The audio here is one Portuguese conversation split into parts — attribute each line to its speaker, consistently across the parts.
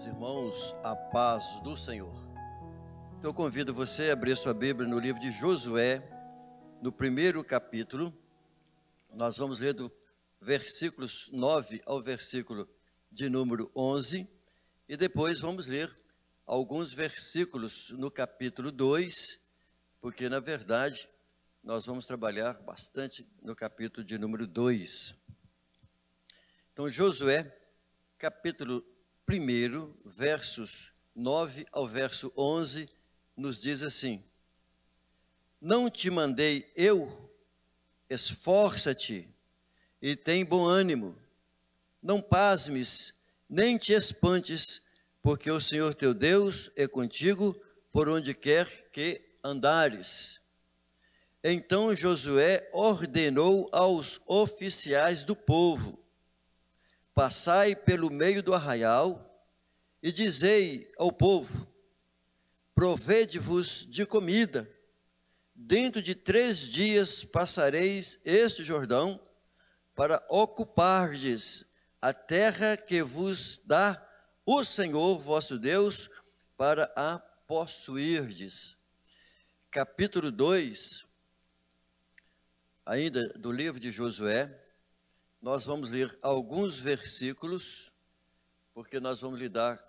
Speaker 1: Meus irmãos, a paz do Senhor. Então eu convido você a abrir sua Bíblia no livro de Josué, no primeiro capítulo. Nós vamos ler do versículos 9 ao versículo de número 11. E depois vamos ler alguns versículos no capítulo 2, porque na verdade nós vamos trabalhar bastante no capítulo de número 2. Então Josué, capítulo 1, versos 9 ao verso 11, nos diz assim: Não te mandei eu? Esforça-te e tem bom ânimo. Não pasmes, nem te espantes, porque o Senhor teu Deus é contigo por onde quer que andares. Então Josué ordenou aos oficiais do povo: Passai pelo meio do arraial e dizei ao povo: Provede-vos de comida. Dentro de 3 dias passareis este Jordão para ocupardes a terra que vos dá o Senhor vosso Deus para a possuirdes. Capítulo 2, ainda do livro de Josué. Nós vamos ler alguns versículos, porque nós vamos lidar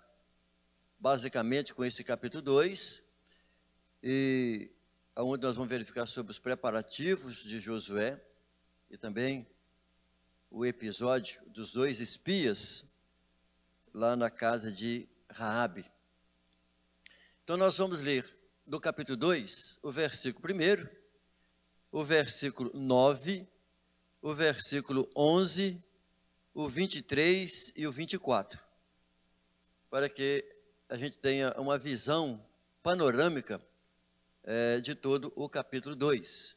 Speaker 1: basicamente com esse capítulo 2, e onde nós vamos verificar sobre os preparativos de Josué, e também o episódio dos 2 espias, lá na casa de Raabe. Então nós vamos ler do capítulo 2, o versículo 1, o versículo 9, o versículo 11, o 23 e o 24, para que a gente tenha uma visão panorâmica de todo o capítulo 2.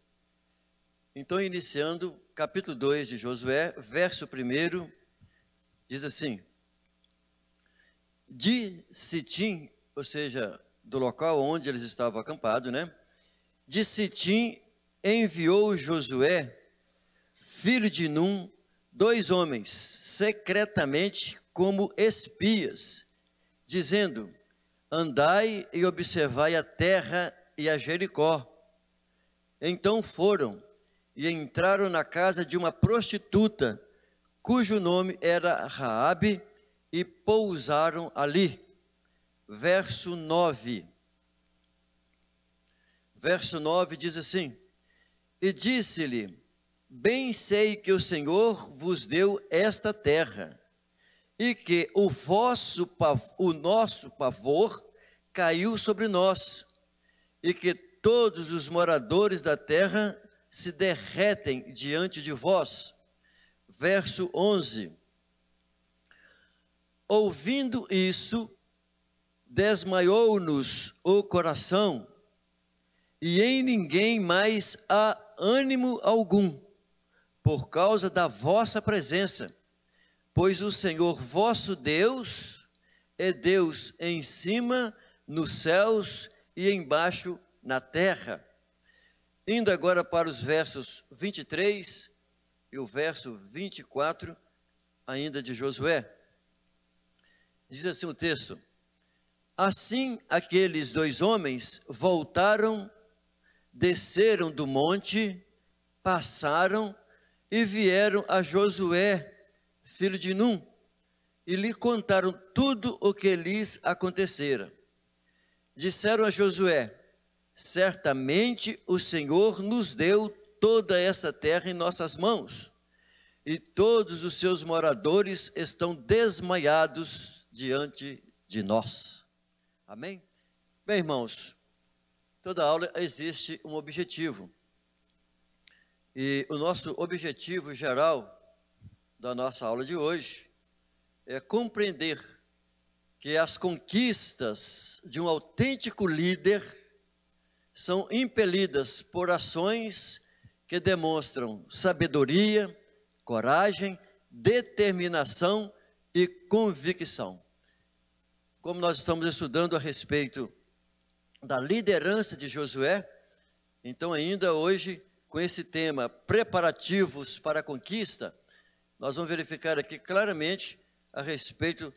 Speaker 1: Então, iniciando capítulo 2 de Josué, verso 1, diz assim: De Sitim, ou seja, do local onde eles estavam acampados, de Sitim enviou Josué, filho de Num, 2 homens, secretamente como espias, dizendo: Andai e observai a terra e a Jericó. Então foram e entraram na casa de uma prostituta, cujo nome era Raabe, e pousaram ali. Verso 9. Verso 9 diz assim: E disse-lhe: Bem sei que o Senhor vos deu esta terra, e que o nosso pavor caiu sobre nós, e que todos os moradores da terra se derretem diante de vós. Verso 11. Ouvindo isso, desmaiou-nos o coração, e em ninguém mais há ânimo algum, por causa da vossa presença, pois o Senhor vosso Deus é Deus em cima nos céus e embaixo na terra. Indo agora para os versos 23 e o verso 24, ainda de Josué. Diz assim o texto: Assim aqueles 2 homens voltaram, desceram do monte, passaram e vieram a Josué, filho de Num, e lhe contaram tudo o que lhes acontecera. Disseram a Josué: Certamente o Senhor nos deu toda essa terra em nossas mãos, e todos os seus moradores estão desmaiados diante de nós. Amém? Bem, irmãos, toda aula existe um objetivo. E o nosso objetivo geral da nossa aula de hoje é compreender que as conquistas de um autêntico líder são impelidas por ações que demonstram sabedoria, coragem, determinação e convicção. Como nós estamos estudando a respeito da liderança de Josué, então ainda hoje, com esse tema, preparativos para a conquista, nós vamos verificar aqui claramente a respeito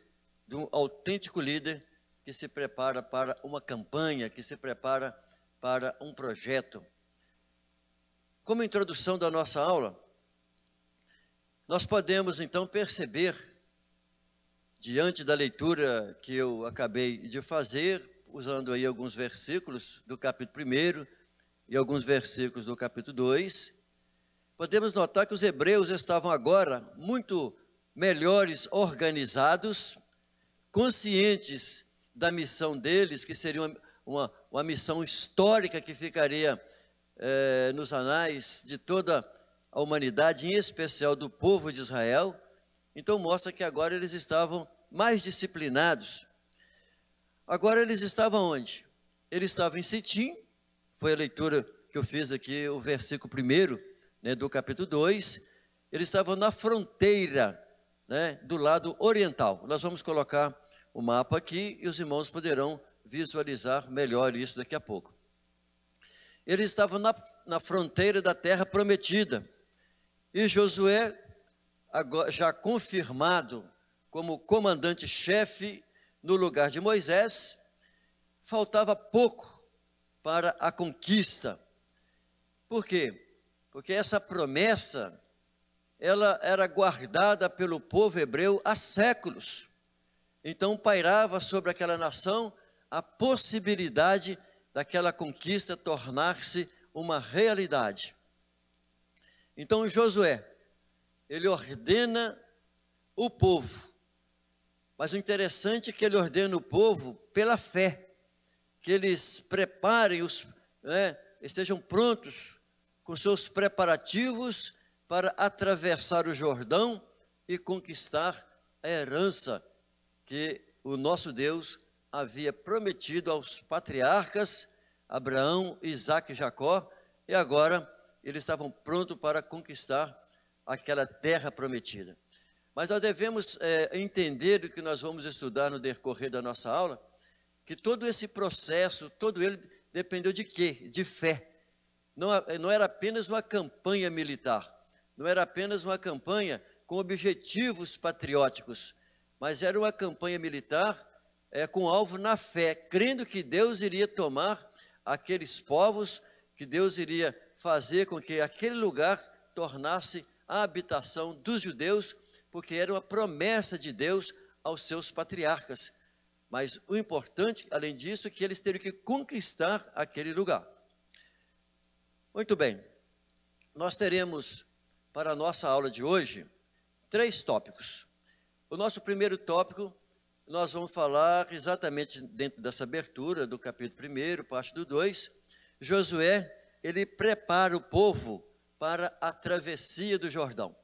Speaker 1: de um autêntico líder que se prepara para uma campanha, que se prepara para um projeto. Como introdução da nossa aula, nós podemos então perceber, diante da leitura que eu acabei de fazer, usando aí alguns versículos do capítulo 1 e alguns versículos do capítulo 2, podemos notar que os hebreus estavam agora muito melhores organizados, conscientes da missão deles, que seria uma missão histórica que ficaria nos anais de toda a humanidade, em especial do povo de Israel. Então mostra que agora eles estavam mais disciplinados. Agora eles estavam onde? Eles estavam em Sitim, foi a leitura que eu fiz aqui, o versículo 1, né, do capítulo 2. Eles estavam na fronteira, né, do lado oriental. Nós vamos colocar o mapa aqui e os irmãos poderão visualizar melhor isso daqui a pouco. Eles estavam na fronteira da terra prometida. E Josué, agora, já confirmado como comandante-chefe no lugar de Moisés, faltava pouco para a conquista. Por quê? Porque essa promessa, ela era guardada pelo povo hebreu há séculos. Então pairava sobre aquela nação a possibilidade daquela conquista tornar-se uma realidade. Então Josué, ele ordena o povo, mas o interessante é que ele ordena o povo pela fé, que eles preparem, estejam prontos com seus preparativos para atravessar o Jordão e conquistar a herança que o nosso Deus havia prometido aos patriarcas, Abraão, Isaque e Jacó, e agora eles estavam prontos para conquistar aquela terra prometida. Mas nós devemos entender o que nós vamos estudar no decorrer da nossa aula, que todo esse processo, todo ele dependeu de quê? De fé. Não era apenas uma campanha militar, não era apenas uma campanha com objetivos patrióticos, mas era uma campanha militar com alvo na fé, crendo que Deus iria tomar aqueles povos, que Deus iria fazer com que aquele lugar tornasse a habitação dos judeus, porque era uma promessa de Deus aos seus patriarcas. Mas o importante, além disso, é que eles teriam que conquistar aquele lugar. Muito bem, nós teremos para a nossa aula de hoje 3 tópicos. O nosso primeiro tópico, nós vamos falar exatamente dentro dessa abertura do capítulo 1, parte do 2, Josué, ele prepara o povo para a travessia do Jordão.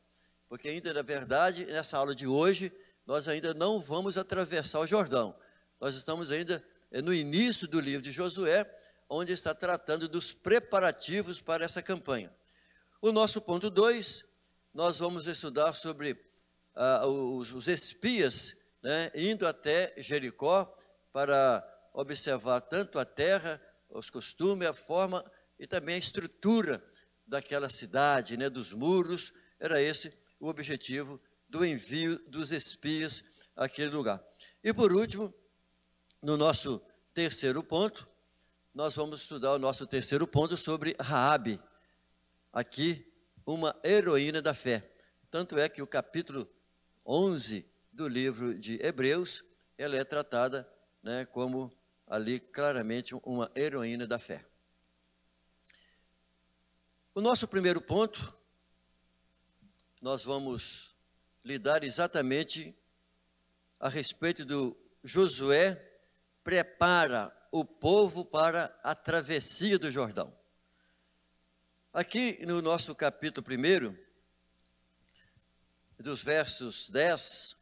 Speaker 1: Porque ainda, na verdade, nessa aula de hoje, nós ainda não vamos atravessar o Jordão. Nós estamos ainda no início do livro de Josué, onde está tratando dos preparativos para essa campanha. O nosso ponto 2, nós vamos estudar sobre os espias, né, indo até Jericó para observar tanto a terra, os costumes, a forma e também a estrutura daquela cidade, né, dos muros. Era esse o objetivo do envio dos espias àquele lugar. E por último, no nosso terceiro ponto, nós vamos estudar o nosso terceiro ponto sobre Raabe, aqui uma heroína da fé. Tanto é que o capítulo 11 do livro de Hebreus, ela é tratada, né, como ali claramente uma heroína da fé. O nosso primeiro ponto, nós vamos lidar exatamente a respeito do Josué prepara o povo para a travessia do Jordão. Aqui no nosso capítulo 1, dos versos 10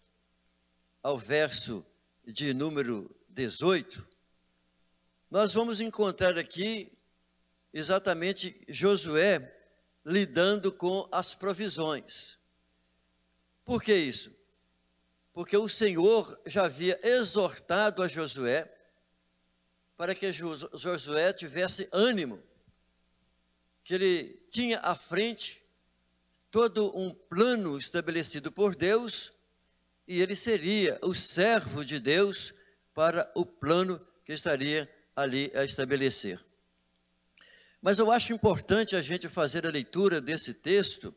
Speaker 1: ao verso de número 18, nós vamos encontrar aqui exatamente Josué lidando com as provisões. Por que isso? Porque o Senhor já havia exortado a Josué para que Josué tivesse ânimo, que ele tinha à frente todo um plano estabelecido por Deus e ele seria o servo de Deus para o plano que estaria ali a estabelecer. Mas eu acho importante a gente fazer a leitura desse texto,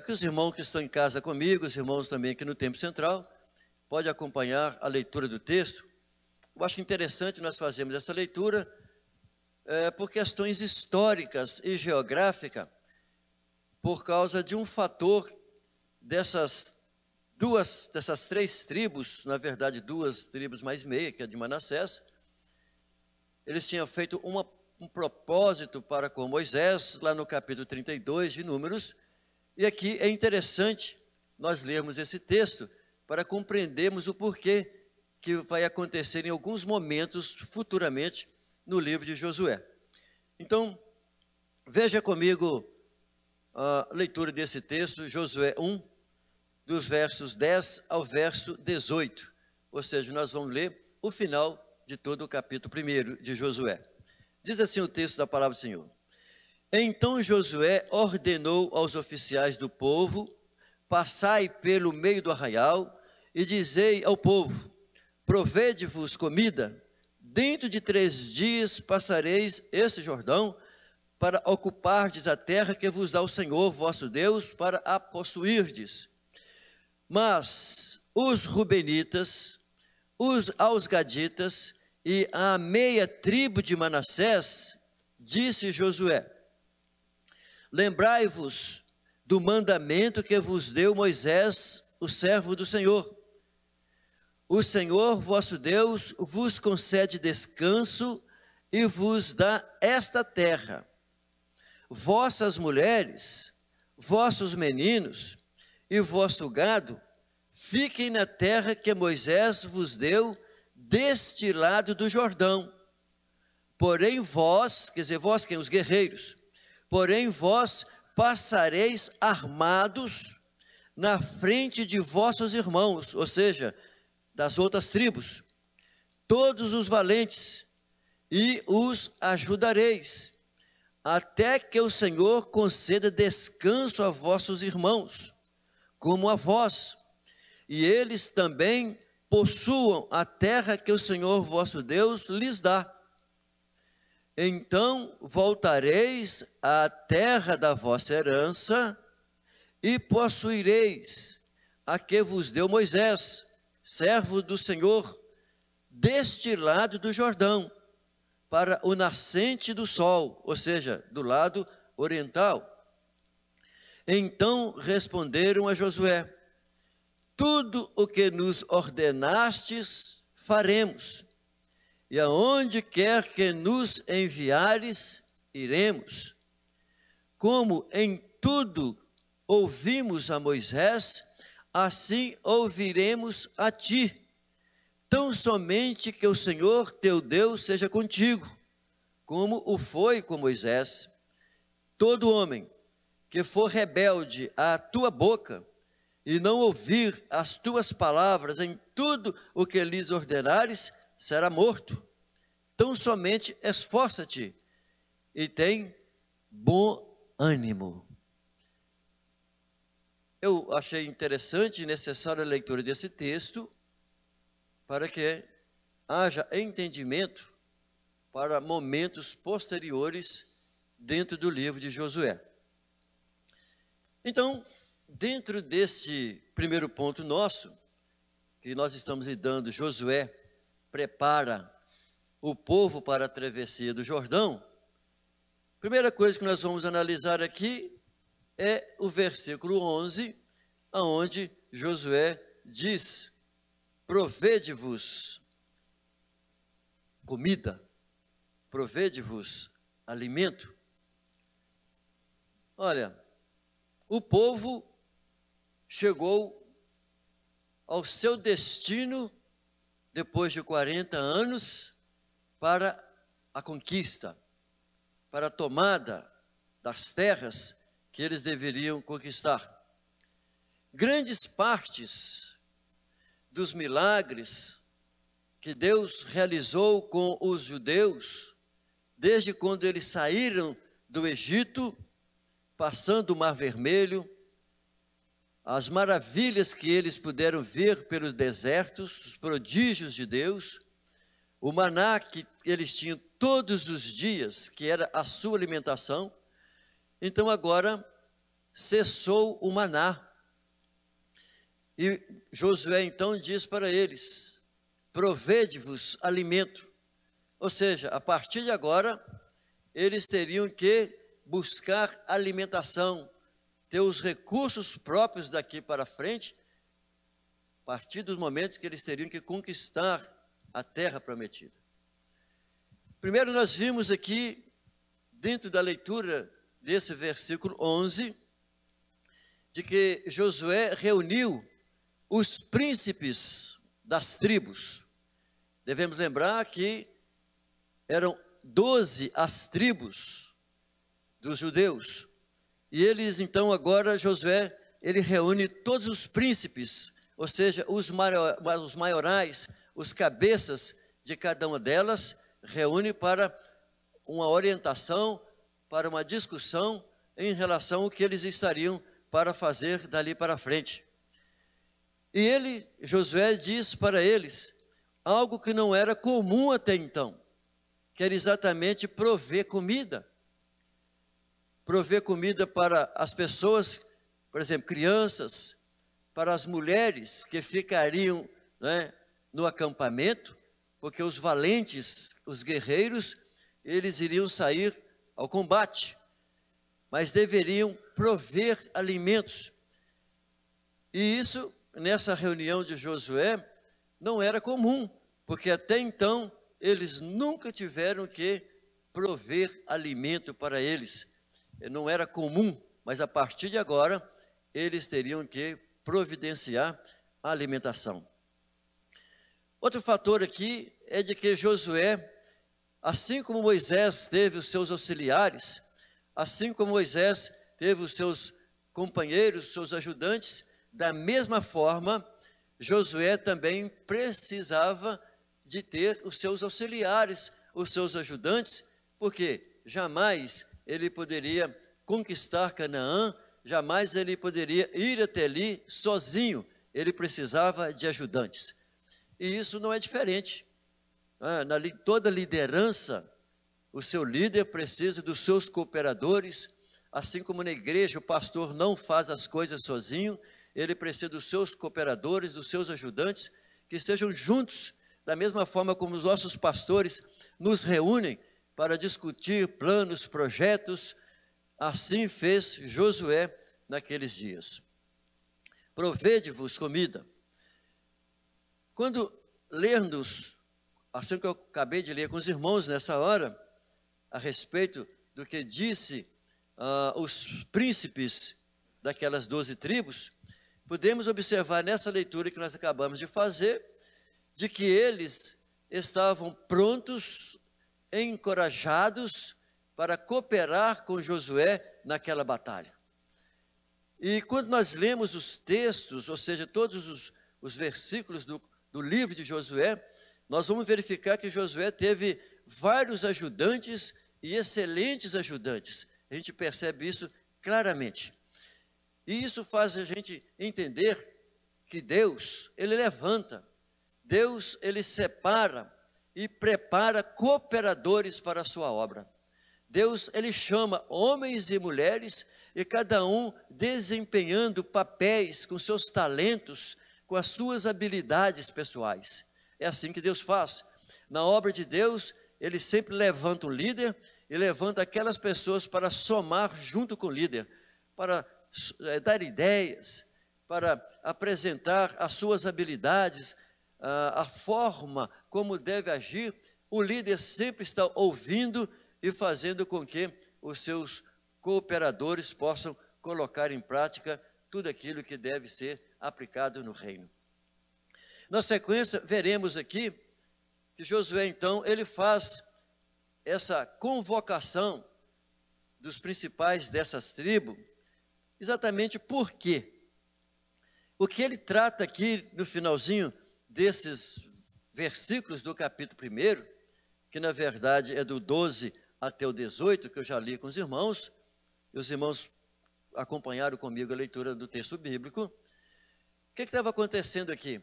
Speaker 1: que os irmãos que estão em casa comigo, os irmãos também aqui no Templo Central, podem acompanhar a leitura do texto. Eu acho interessante nós fazermos essa leitura por questões históricas e geográficas, por causa de um fator dessas três tribos, na verdade 2 tribos mais meia, que é de Manassés. Eles tinham feito um propósito para com Moisés, lá no capítulo 32 de Números, e aqui é interessante nós lermos esse texto para compreendermos o porquê que vai acontecer em alguns momentos futuramente no livro de Josué. Então, veja comigo a leitura desse texto, Josué 1, dos versos 10 ao verso 18, ou seja, nós vamos ler o final de todo o capítulo 1 de Josué. Diz assim o texto da palavra do Senhor: Então Josué ordenou aos oficiais do povo: Passai pelo meio do arraial e dizei ao povo: Provede-vos comida, dentro de 3 dias passareis este Jordão, para ocupardes a terra que vos dá o Senhor vosso Deus, para a possuirdes. Mas os rubenitas, aos gaditas e a meia tribo de Manassés, disse Josué: Lembrai-vos do mandamento que vos deu Moisés, o servo do Senhor. O Senhor vosso Deus vos concede descanso e vos dá esta terra. Vossas mulheres, vossos meninos e vosso gado fiquem na terra que Moisés vos deu deste lado do Jordão. Porém vós, quer dizer, vós quem? Os guerreiros. Porém vós passareis armados na frente de vossos irmãos, ou seja, das outras tribos, todos os valentes, e os ajudareis, até que o Senhor conceda descanso a vossos irmãos, como a vós, e eles também possuam a terra que o Senhor vosso Deus lhes dá. Então voltareis à terra da vossa herança e possuireis a que vos deu Moisés, servo do Senhor, deste lado do Jordão, para o nascente do sol, ou seja, do lado oriental. Então responderam a Josué: Tudo o que nos ordenastes faremos, e aonde quer que nos enviares, iremos. Como em tudo ouvimos a Moisés, assim ouviremos a ti. Tão somente que o Senhor teu Deus seja contigo, como o foi com Moisés. Todo homem que for rebelde à tua boca e não ouvir as tuas palavras em tudo o que lhes ordenares, será morto. Tão somente esforça-te e tem bom ânimo. Eu achei interessante e necessária a leitura desse texto, para que haja entendimento para momentos posteriores dentro do livro de Josué. Então, dentro desse primeiro ponto nosso, que nós estamos lidando, Josué prepara o povo para a travessia do Jordão, a primeira coisa que nós vamos analisar aqui é o versículo 11, aonde Josué diz: Provede-vos comida, provede-vos alimento. Olha, o povo chegou ao seu destino depois de 40 anos para a conquista, para a tomada das terras que eles deveriam conquistar. Grandes partes dos milagres que Deus realizou com os judeus, desde quando eles saíram do Egito, passando o Mar Vermelho, as maravilhas que eles puderam ver pelos desertos, os prodígios de Deus, o maná que eles tinham todos os dias, que era a sua alimentação. Então agora cessou o maná. E Josué então diz para eles: provede-vos alimento. Ou seja, a partir de agora, eles teriam que buscar alimentação, ter os recursos próprios daqui para frente, a partir dos momentos que eles teriam que conquistar a terra prometida. Primeiro nós vimos aqui, dentro da leitura desse versículo 11, de que Josué reuniu os príncipes das tribos. Devemos lembrar que eram 12 as tribos dos judeus. E eles, então, agora, Josué, ele reúne todos os príncipes, ou seja, os maiorais, os cabeças de cada uma delas, reúne para uma orientação, para uma discussão em relação ao que eles estariam para fazer dali para frente. E ele, Josué, diz para eles algo que não era comum até então, que era exatamente prover comida. Prover comida para as pessoas, por exemplo, crianças, para as mulheres que ficariam, né, no acampamento, porque os valentes, os guerreiros, eles iriam sair ao combate, mas deveriam prover alimentos. E isso, nessa reunião de Josué, não era comum, porque até então eles nunca tiveram que prover alimento para eles. Não era comum, mas a partir de agora, eles teriam que providenciar a alimentação. Outro fator aqui é de que Josué, assim como Moisés teve os seus auxiliares, assim como Moisés teve os seus companheiros, seus ajudantes, da mesma forma, Josué também precisava de ter os seus auxiliares, os seus ajudantes, porque jamais ele poderia conquistar Canaã, jamais ele poderia ir até ali sozinho, ele precisava de ajudantes. E isso não é diferente. Toda liderança, o seu líder precisa dos seus cooperadores, assim como na igreja o pastor não faz as coisas sozinho, ele precisa dos seus cooperadores, dos seus ajudantes, que sejam juntos, da mesma forma como os nossos pastores nos reúnem para discutir planos, projetos. Assim fez Josué naqueles dias. Provede-vos comida. Quando lermos, assim que eu acabei de ler com os irmãos nessa hora, a respeito do que disse os príncipes daquelas 12 tribos, podemos observar nessa leitura que nós acabamos de fazer, de que eles estavam prontos, encorajados para cooperar com Josué naquela batalha. E quando nós lemos os textos, ou seja, todos os versículos do livro de Josué, nós vamos verificar que Josué teve vários ajudantes e excelentes ajudantes. A gente percebe isso claramente. E isso faz a gente entender que Deus, Ele levanta, Deus, Ele separa e prepara cooperadores para a sua obra. Deus, Ele chama homens e mulheres, e cada um desempenhando papéis com seus talentos, com as suas habilidades pessoais. É assim que Deus faz. Na obra de Deus, Ele sempre levanta um líder, e levanta aquelas pessoas para somar junto com o líder, para dar ideias, para apresentar as suas habilidades, a forma como deve agir. O líder sempre está ouvindo e fazendo com que os seus cooperadores possam colocar em prática tudo aquilo que deve ser aplicado no reino. Na sequência, veremos aqui que Josué, então, ele faz essa convocação dos principais dessas tribos, exatamente por quê? O que ele trata aqui no finalzinho desses versículos do capítulo 1, que na verdade é do 12 até o 18, que eu já li com os irmãos, e os irmãos acompanharam comigo a leitura do texto bíblico. que estava acontecendo aqui?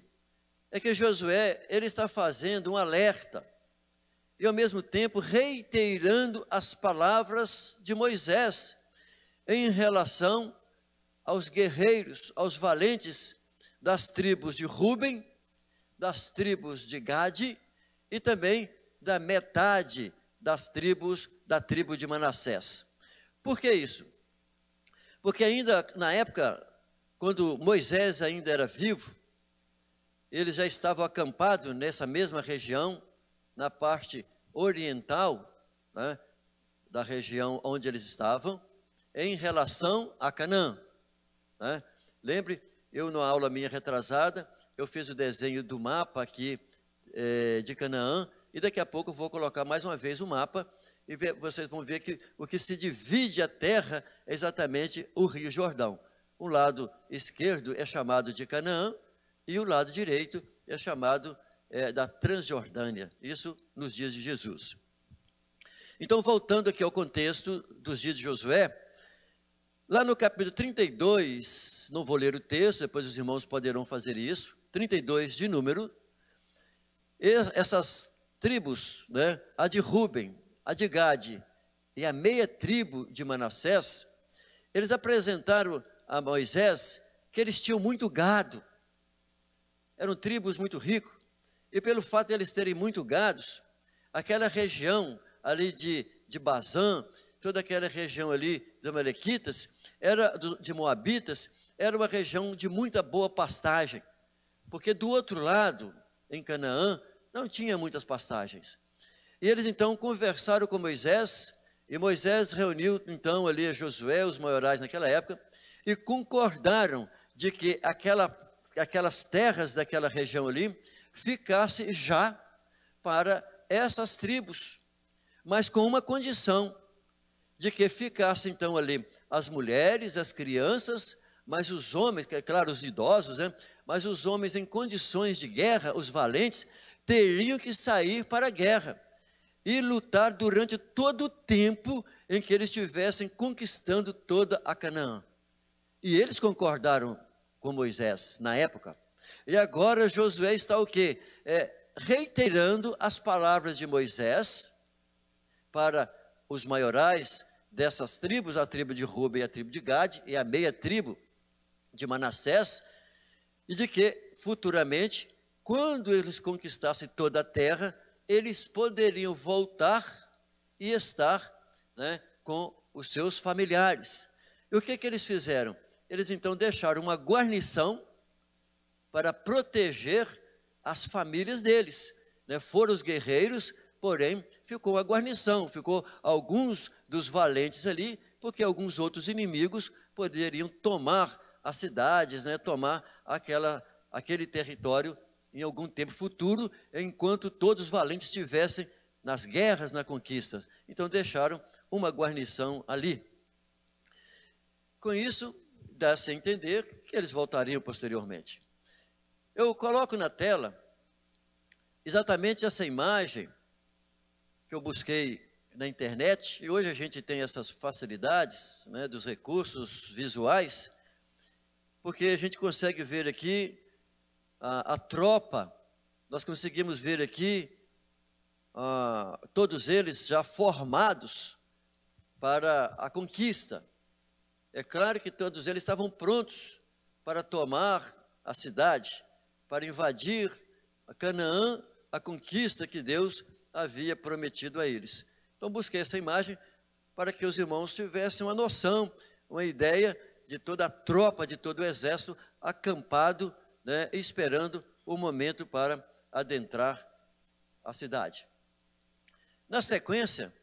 Speaker 1: É que Josué, ele está fazendo um alerta e ao mesmo tempo reiterando as palavras de Moisés em relação aos guerreiros, aos valentes das tribos de Ruben, das tribos de Gade e também da metade das tribos da tribo de Manassés. Por que isso? Porque ainda na época, quando Moisés ainda era vivo, eles já estavam acampados nessa mesma região, na parte oriental, né, da região onde eles estavam, em relação a Canaã. Né? Lembre, eu na aula minha retrasada, eu fiz o desenho do mapa aqui de Canaã, e daqui a pouco eu vou colocar mais uma vez o mapa, e vocês vão ver que o que se divide a terra é exatamente o Rio Jordão. O lado esquerdo é chamado de Canaã, e o lado direito é chamado da Transjordânia, isso nos dias de Jesus. Então, voltando aqui ao contexto dos dias de Josué, lá no capítulo 32, não vou ler o texto, depois os irmãos poderão fazer isso, 32 de número, essas tribos, né, a de Ruben, a de Gade e a meia tribo de Manassés, eles apresentaram a Moisés que eles tinham muito gado, eram tribos muito ricos, e pelo fato de eles terem muito gados, aquela região ali de Bazã, toda aquela região ali dos amalequitas, de Moabitas, era uma região de muita boa pastagem, porque do outro lado, em Canaã, não tinha muitas pastagens. E eles então conversaram com Moisés, e Moisés reuniu então ali a Josué, os maiorais naquela época, e concordaram de que aquelas terras daquela região ali ficasse já para essas tribos, mas com uma condição, de que ficassem então ali as mulheres, as crianças, mas os homens, claro, os idosos, né? Mas os homens em condições de guerra, os valentes, teriam que sair para a guerra e lutar durante todo o tempo em que eles estivessem conquistando toda a Canaã. E eles concordaram com Moisés na época. E agora Josué está o quê? Reiterando as palavras de Moisés para os maiorais dessas tribos, a tribo de Ruben e a tribo de Gade e a meia tribo de Manassés, e de que futuramente, quando eles conquistassem toda a terra, eles poderiam voltar e estar, né, com os seus familiares. E o que eles fizeram? Eles então deixaram uma guarnição para proteger as famílias deles, né? Foram os guerreiros, porém ficou a guarnição, ficou alguns dos valentes ali, porque alguns outros inimigos poderiam tomar as cidades, né? Tomar aquele território em algum tempo futuro, enquanto todos os valentes estivessem nas guerras, na conquista. Então deixaram uma guarnição ali. Com isso, dá-se a entender que eles voltariam posteriormente. Eu coloco na tela exatamente essa imagem que eu busquei na internet, e hoje a gente tem essas facilidades, né, dos recursos visuais, porque a gente consegue ver aqui a tropa, nós conseguimos ver aqui todos eles já formados para a conquista. É claro que todos eles estavam prontos para tomar a cidade, para invadir a Canaã, a conquista que Deus havia prometido a eles. Então busquei essa imagem para que os irmãos tivessem uma noção, uma ideia de toda a tropa, de todo o exército acampado, né, esperando o momento para adentrar a cidade. Na sequência,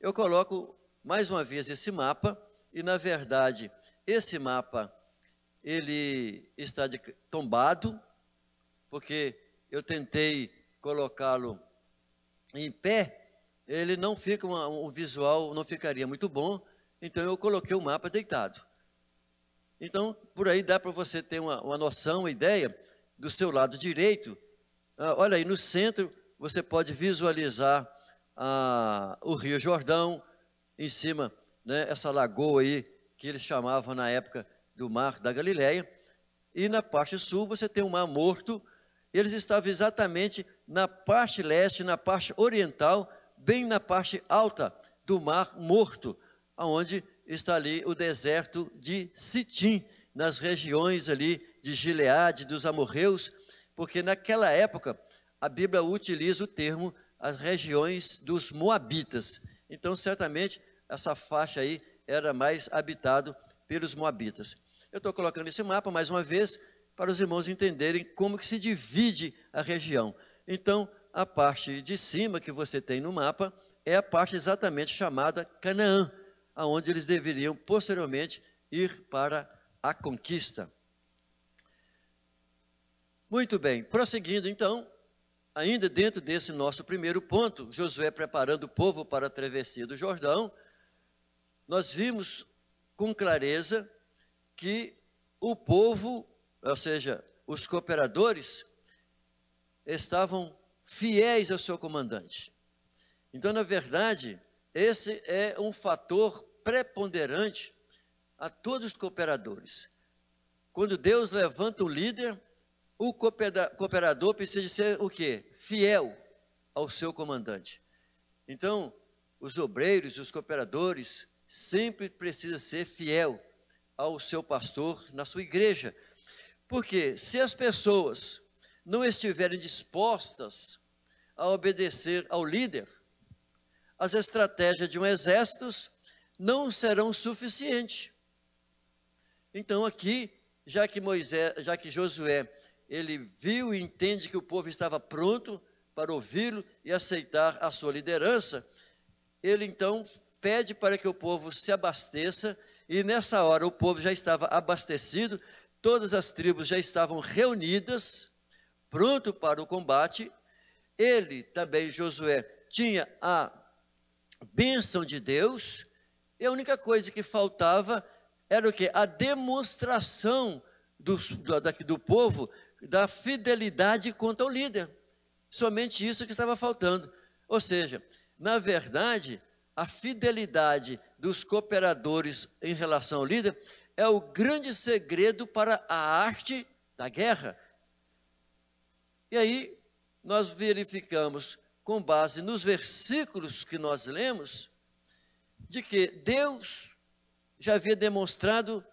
Speaker 1: eu coloco mais uma vez esse mapa, e na verdade, esse mapa, ele está tombado, porque eu tentei colocá-lo em pé, ele não fica, um visual não ficaria muito bom, então eu coloquei o mapa deitado. Então, por aí dá para você ter uma noção, uma ideia do seu lado direito. Olha aí, no centro, você pode visualizar o Rio Jordão, em cima, né, essa lagoa aí, que eles chamavam na época do Mar da Galileia. e na parte sul você tem o Mar Morto. Eles estavam exatamente na parte leste, na parte oriental, bem na parte alta do Mar Morto, onde está ali o deserto de Sitim, nas regiões ali de Gileade, dos amorreus, porque naquela época a Bíblia utiliza o termo as regiões dos moabitas. Então, certamente, essa faixa aí era mais habitado pelos moabitas. Eu estou colocando esse mapa, mais uma vez, para os irmãos entenderem como que se divide a região. Então, a parte de cima que você tem no mapa é a parte exatamente chamada Canaã, aonde eles deveriam, posteriormente, ir para a conquista. Muito bem, prosseguindo então, ainda dentro desse nosso primeiro ponto, Josué preparando o povo para a travessia do Jordão, nós vimos com clareza que o povo, ou seja, os cooperadores, estavam fiéis ao seu comandante. Então, na verdade, esse é um fator preponderante a todos os cooperadores. Quando Deus levanta um líder, o cooperador precisa ser o quê? Fiel ao seu comandante. Então, os obreiros, os cooperadores, sempre precisam ser fiel ao seu pastor na sua igreja. Porque se as pessoas não estiverem dispostas a obedecer ao líder, as estratégias de um exército não serão suficientes. Então aqui, já que Josué, ele viu e entende que o povo estava pronto para ouvi-lo e aceitar a sua liderança, ele então pede para que o povo se abasteça, e nessa hora o povo já estava abastecido, todas as tribos já estavam reunidas, pronto para o combate. Ele também, Josué, tinha a bênção de Deus, e a única coisa que faltava era o quê? A demonstração do povo da fidelidade quanto ao líder. Somente isso que estava faltando. Ou seja, na verdade, a fidelidade dos cooperadores em relação ao líder é o grande segredo para a arte da guerra. E aí, nós verificamos, com base nos versículos que nós lemos, de que Deus já havia demonstrado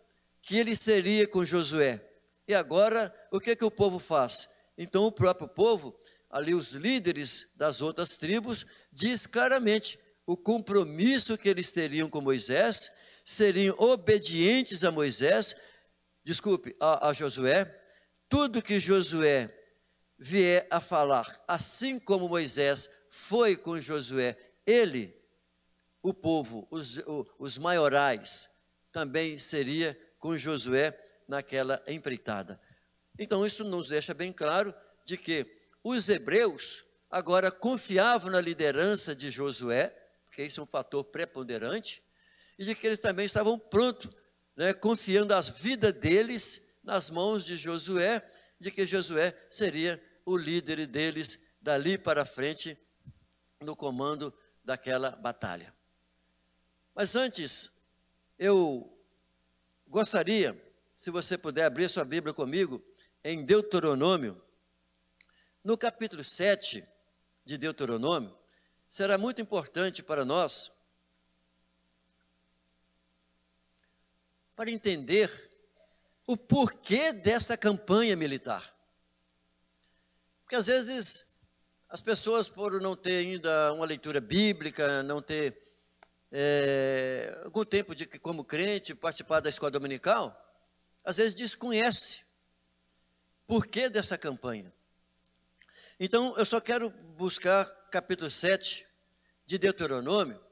Speaker 1: que ele seria com Josué. E agora, o que o povo faz? Então, o próprio povo, ali os líderes das outras tribos, diz claramente o compromisso que eles teriam com Moisés, seriam obedientes a Moisés, a Josué, tudo que Josué vier a falar, assim como Moisés foi com Josué, ele, o povo, os maiorais, também seria com Josué naquela empreitada. Então isso nos deixa bem claro de que os hebreus agora confiavam na liderança de Josué, porque isso é um fator preponderante, e de que eles também estavam prontos, confiando as vidas deles nas mãos de Josué, de que Josué seria o líder deles dali para frente no comando daquela batalha. Mas antes, eu gostaria, se você puder abrir sua Bíblia comigo, em Deuteronômio, no capítulo 7 de Deuteronômio, será muito importante para nós, para entender o porquê dessa campanha militar. Porque às vezes as pessoas, por não ter ainda uma leitura bíblica, não ter algum tempo de, como crente, participar da escola dominical, às vezes desconhece o porquê dessa campanha. Então, eu só quero buscar capítulo 7 de Deuteronômio.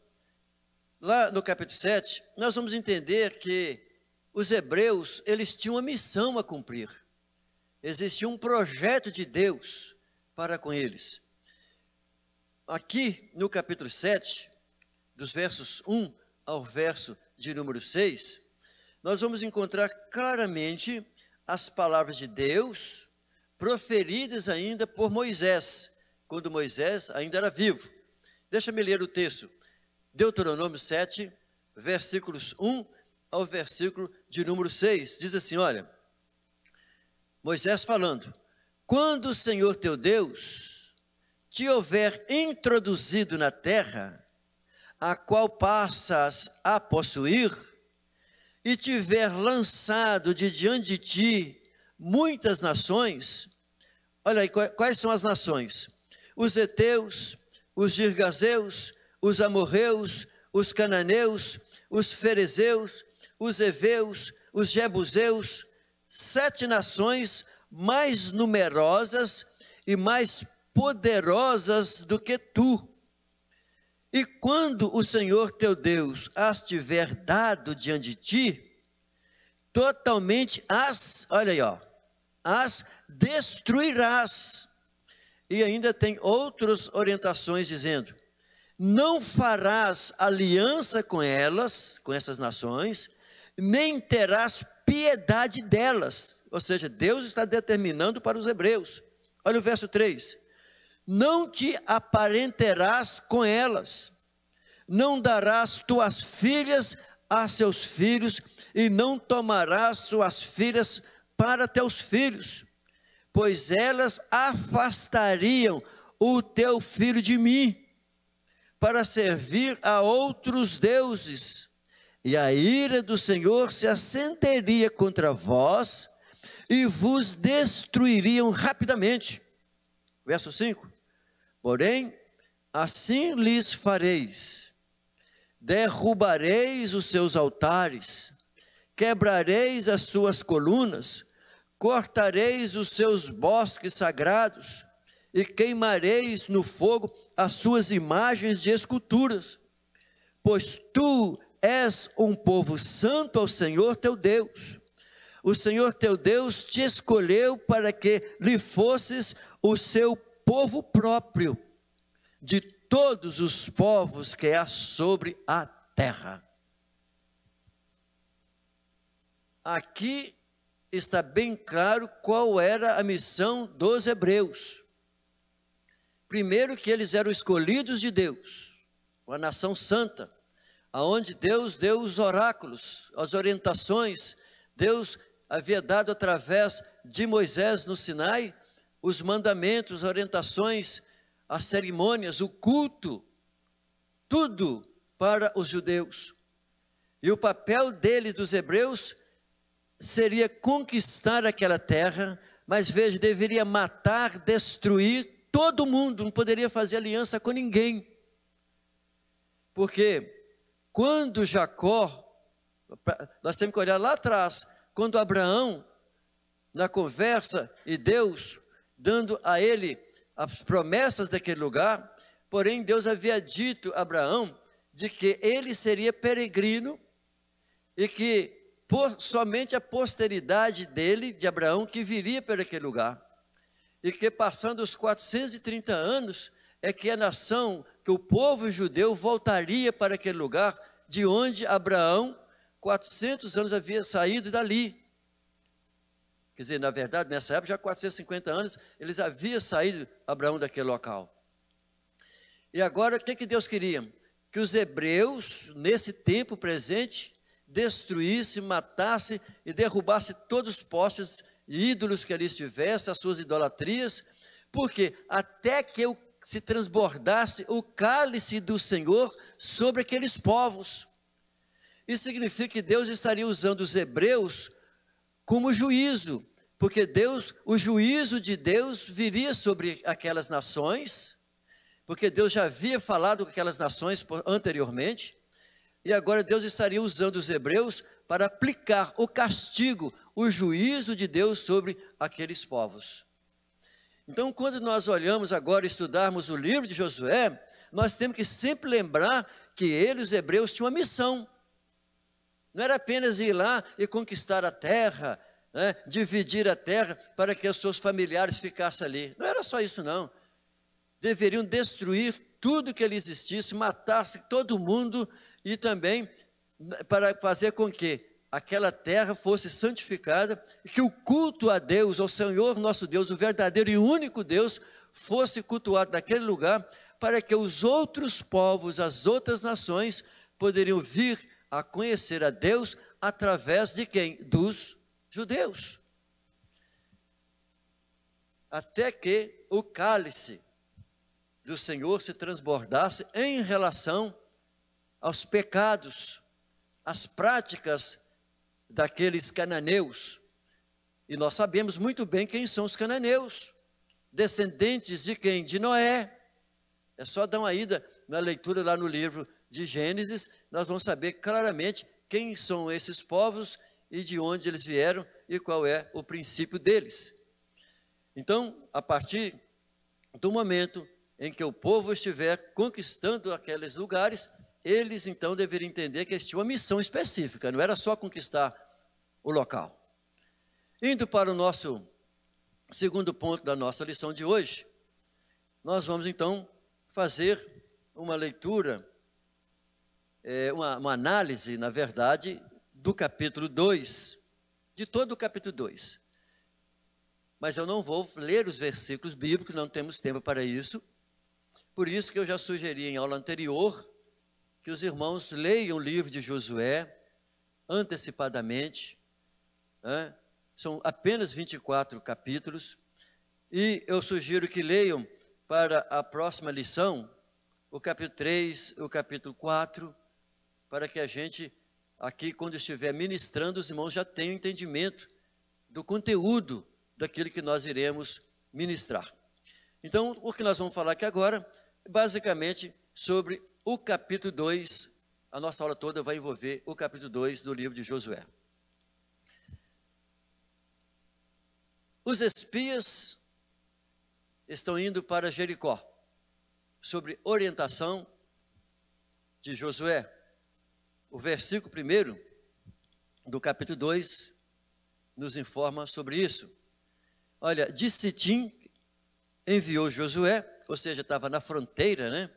Speaker 1: Lá no capítulo 7, nós vamos entender que os hebreus, eles tinham uma missão a cumprir. Existia um projeto de Deus para com eles. Aqui no capítulo 7, dos versos 1 ao verso de número 6, nós vamos encontrar claramente as palavras de Deus proferidas ainda por Moisés, quando Moisés ainda era vivo. Deixa-me ler o texto. Deuteronômio 7, versículos 1 ao versículo de número 6. Diz assim, olha: Moisés falando: quando o Senhor teu Deus te houver introduzido na terra, a qual passas a possuir, e tiver lançado de diante de ti muitas nações. Olha aí, quais são as nações? Os heteus, os girgazeus, os amorreus, os cananeus, os ferezeus, os heveus, os jebuseus, 7 nações mais numerosas e mais poderosas do que tu. E quando o Senhor teu Deus as tiver dado diante de ti, totalmente olha aí, as destruirás. E ainda tem outras orientações dizendo: não farás aliança com elas, com essas nações, nem terás piedade delas. Ou seja, Deus está determinando para os hebreus. Olha o verso 3. Não te aparentarás com elas, não darás tuas filhas a seus filhos, e não tomarás suas filhas para teus filhos, pois elas afastariam o teu filho de mim, para servir a outros deuses, e a ira do Senhor se acenderia contra vós, e vos destruiriam rapidamente. Verso 5. Porém, assim lhes fareis: derrubareis os seus altares, quebrareis as suas colunas, cortareis os seus bosques sagrados, e queimareis no fogo as suas imagens de esculturas, pois tu és um povo santo ao Senhor teu Deus. O Senhor teu Deus te escolheu para que lhe fosses o seu povo próprio, de todos os povos que há sobre a terra. Aqui está bem claro qual era a missão dos hebreus. Primeiro, que eles eram escolhidos de Deus, uma nação santa, aonde Deus deu os oráculos, as orientações. Deus havia dado através de Moisés no Sinai os mandamentos, as orientações, as cerimônias, o culto, tudo para os judeus. E o papel deles, dos hebreus, seria conquistar aquela terra, mas veja, deveria matar, destruir todo mundo, não poderia fazer aliança com ninguém. Porque quando Jacó, nós temos que olhar lá atrás, quando Abraão, na conversa, e Deus dando a ele as promessas daquele lugar, porém Deus havia dito a Abraão de que ele seria peregrino e que somente a posteridade dele, de Abraão, que viria para aquele lugar. E que passando os 430 anos, é que a nação, que o povo judeu voltaria para aquele lugar, de onde Abraão, 400 anos havia saído dali. Quer dizer, na verdade, nessa época, já 450 anos, eles haviam saído, Abraão, daquele local. E agora, o que Deus queria? Que os hebreus, nesse tempo presente, destruísse, matasse e derrubasse todos os postes e ídolos que ali estivessem, as suas idolatrias, porque até que se transbordasse o cálice do Senhor sobre aqueles povos. Isso significa que Deus estaria usando os hebreus como juízo, porque o juízo de Deus viria sobre aquelas nações, porque Deus já havia falado com aquelas nações anteriormente, e agora Deus estaria usando os hebreus para aplicar o castigo, o juízo de Deus sobre aqueles povos. Então, quando nós olhamos agora, estudarmos o livro de Josué, nós temos que sempre lembrar que eles, os hebreus, tinham uma missão. Não era apenas ir lá e conquistar a terra, né, dividir a terra para que os seus familiares ficassem ali. Não era só isso, não. Deveriam destruir tudo que ali existisse, matasse todo mundo, e também para fazer com que aquela terra fosse santificada, e que o culto a Deus, ao Senhor nosso Deus, o verdadeiro e único Deus, fosse cultuado naquele lugar, para que os outros povos, as outras nações, poderiam vir a conhecer a Deus através de quem? Dos judeus. até que o cálice do Senhor se transbordasse em relação aos pecados, às práticas daqueles cananeus. E nós sabemos muito bem quem são os cananeus, descendentes de quem? De Noé. É só dar uma ida na leitura lá no livro de Gênesis, nós vamos saber claramente quem são esses povos e de onde eles vieram e qual é o princípio deles. Então, a partir do momento em que o povo estiver conquistando aqueles lugares, eles então deveriam entender que eles tinham uma missão específica, não era só conquistar o local. Indo para o nosso segundo ponto da nossa lição de hoje, nós vamos então fazer uma leitura, uma análise, na verdade, do capítulo 2, de todo o capítulo 2. Mas eu não vou ler os versículos bíblicos, não temos tempo para isso. Por isso que eu já sugeri em aula anterior que os irmãos leiam o livro de Josué antecipadamente, né? São apenas 24 capítulos, e eu sugiro que leiam para a próxima lição, o capítulo 3, o capítulo 4, para que a gente, aqui, quando estiver ministrando, os irmãos já tenham entendimento do conteúdo daquilo que nós iremos ministrar. Então, o que nós vamos falar aqui agora, basicamente, sobre o capítulo 2, a nossa aula toda vai envolver o capítulo 2 do livro de Josué. Os espias estão indo para Jericó, sobre orientação de Josué. O versículo 1 do capítulo 2 nos informa sobre isso. Olha, de Sitim enviou Josué, ou seja, estava na fronteira, né?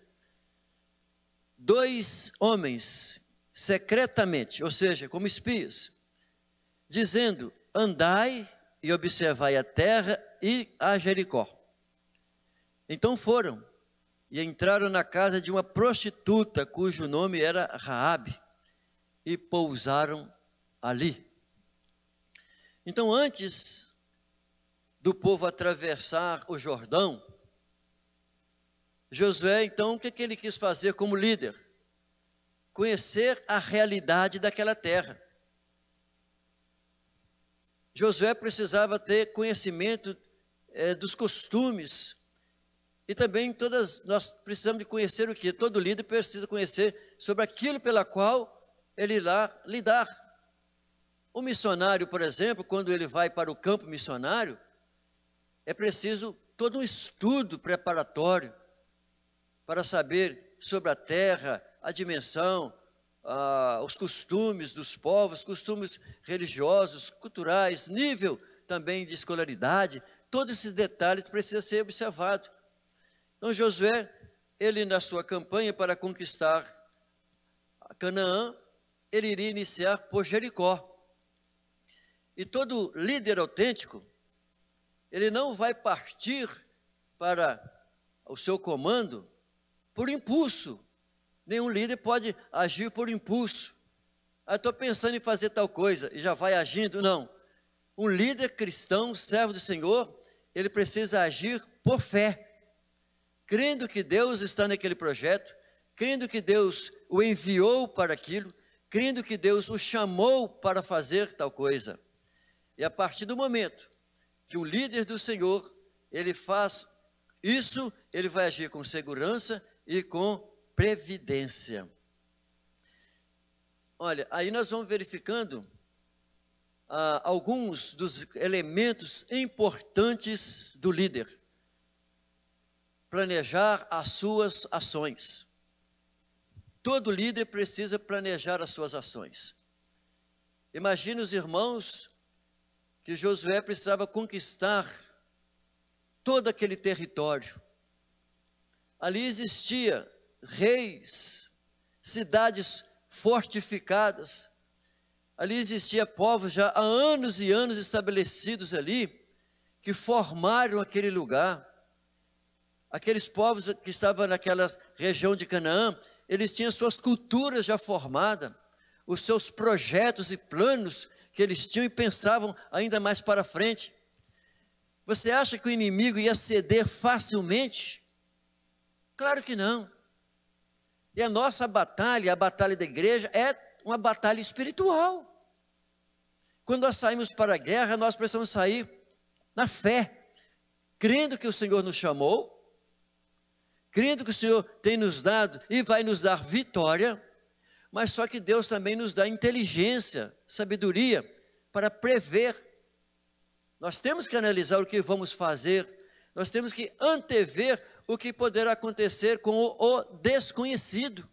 Speaker 1: 2 homens, secretamente, ou seja, como espias, dizendo: andai e observai a terra e a Jericó. Então foram e entraram na casa de uma prostituta, cujo nome era Raabe, e pousaram ali. Então, antes do povo atravessar o Jordão, Josué, então, o que ele quis fazer como líder? Conhecer a realidade daquela terra. Josué precisava ter conhecimento dos costumes, e também nós precisamos de conhecer o que? Todo líder precisa conhecer sobre aquilo pela qual ele irá lidar. O missionário, por exemplo, quando ele vai para o campo missionário, é preciso todo um estudo preparatório para saber sobre a terra, a dimensão, os costumes dos povos, costumes religiosos, culturais, nível também de escolaridade, todos esses detalhes precisam ser observados. Então Josué, ele na sua campanha para conquistar Canaã, ele iria iniciar por Jericó. E todo líder autêntico, ele não vai partir para o seu comando por impulso. Nenhum líder pode agir por impulso. Estou pensando em fazer tal coisa e já vai agindo. Não. Um líder cristão, servo do Senhor, ele precisa agir por fé, crendo que Deus está naquele projeto, crendo que Deus o enviou para aquilo, crendo que Deus o chamou para fazer tal coisa. E a partir do momento que o líder do Senhor, ele faz isso, ele vai agir com segurança e com previdência. Olha, aí nós vamos verificando alguns dos elementos importantes do líder. Planejar as suas ações. Todo líder precisa planejar as suas ações. Imagine os irmãos que Josué precisava conquistar todo aquele território. Ali existia reis, cidades fortificadas. Ali existia povos já há anos e anos estabelecidos ali, que formaram aquele lugar. Aqueles povos que estavam naquela região de Canaã, eles tinham suas culturas já formadas, os seus projetos e planos que eles tinham e pensavam ainda mais para frente. Você acha que o inimigo ia ceder facilmente? Claro que não. E a nossa batalha, a batalha da igreja, é uma batalha espiritual. Quando nós saímos para a guerra, nós precisamos sair na fé, crendo que o Senhor nos chamou, crendo que o Senhor tem nos dado e vai nos dar vitória, mas só que Deus também nos dá inteligência, sabedoria para prever. Nós temos que analisar o que vamos fazer, nós temos que antever o que poderá acontecer com o desconhecido.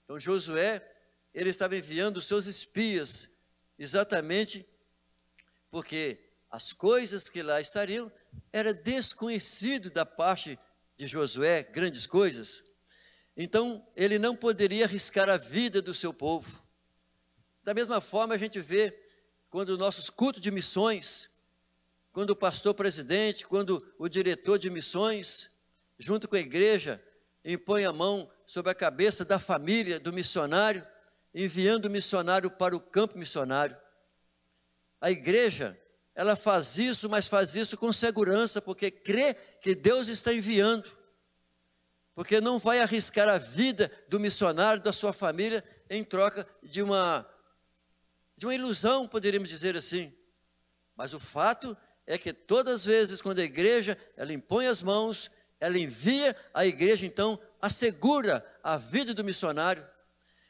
Speaker 1: Então Josué, ele estava enviando os seus espias, exatamente porque as coisas que lá estariam, era desconhecido da parte de Josué, grandes coisas. Então, ele não poderia arriscar a vida do seu povo. Da mesma forma, a gente vê, quando nossos cultos de missões, quando o pastor presidente, quando o diretor de missões, junto com a igreja, impõe a mão sobre a cabeça da família do missionário, enviando o missionário para o campo missionário. A igreja, ela faz isso, mas faz isso com segurança, porque crê que Deus está enviando, porque não vai arriscar a vida do missionário, da sua família, em troca de uma ilusão, poderíamos dizer assim. Mas o fato é que todas as vezes, quando a igreja, ela impõe as mãos, ela envia, a igreja então assegura a vida do missionário.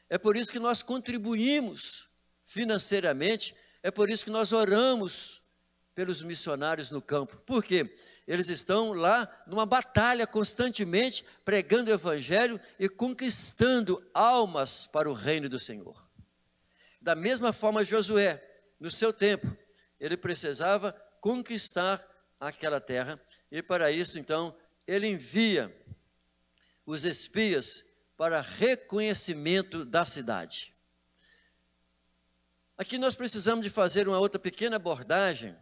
Speaker 1: É por isso que nós contribuímos financeiramente, é por isso que nós oramos pelos missionários no campo. Por quê? Eles estão lá numa batalha constantemente, pregando o evangelho e conquistando almas para o reino do Senhor. Da mesma forma, Josué, no seu tempo, ele precisava conquistar aquela terra, e para isso, então, ele envia os espias para reconhecimento da cidade. Aqui nós precisamos de fazer uma outra pequena abordagem.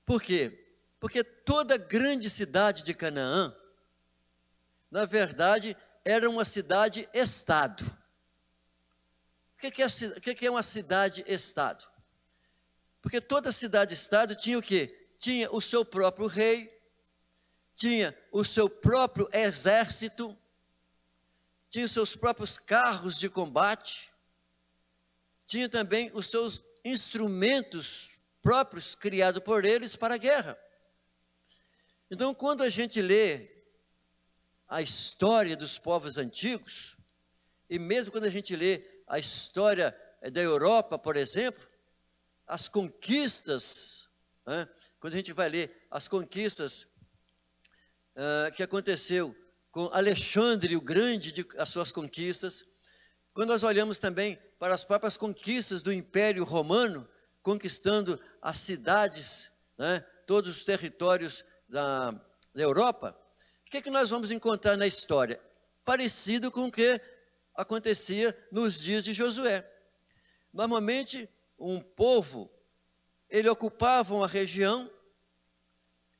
Speaker 1: Por quê? Porque toda grande cidade de Canaã, na verdade, era uma cidade-estado. O que é uma cidade-estado? Porque toda cidade-estado tinha o quê? Tinha o seu próprio rei, tinha o seu próprio exército, tinha os seus próprios carros de combate, tinha também os seus instrumentos próprios, criados por eles para a guerra. Então, quando a gente lê a história dos povos antigos, e mesmo quando a gente lê a história da Europa, por exemplo, as conquistas, né? Quando a gente vai ler as conquistas que aconteceu com Alexandre o Grande, as suas conquistas, quando nós olhamos também para as próprias conquistas do Império Romano, conquistando as cidades, né, todos os territórios da Europa, o que nós vamos encontrar na história? Parecido com o que acontecia nos dias de Josué. Normalmente, um povo, ele ocupava uma região,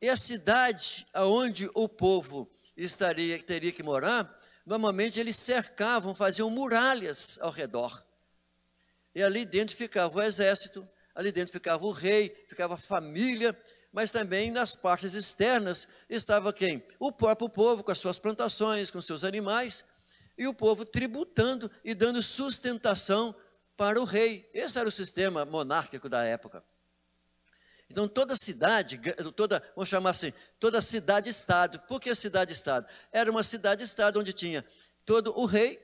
Speaker 1: e a cidade aonde o povo teria que morar, normalmente eles cercavam, faziam muralhas ao redor. E ali dentro ficava o exército, ali dentro ficava o rei, ficava a família, mas também nas partes externas estava quem? O próprio povo com as suas plantações, com seus animais, e o povo tributando e dando sustentação para o rei. Esse era o sistema monárquico da época. Então toda cidade, vamos chamar assim, toda cidade-estado. Por que cidade-estado? Era uma cidade-estado onde tinha todo o rei,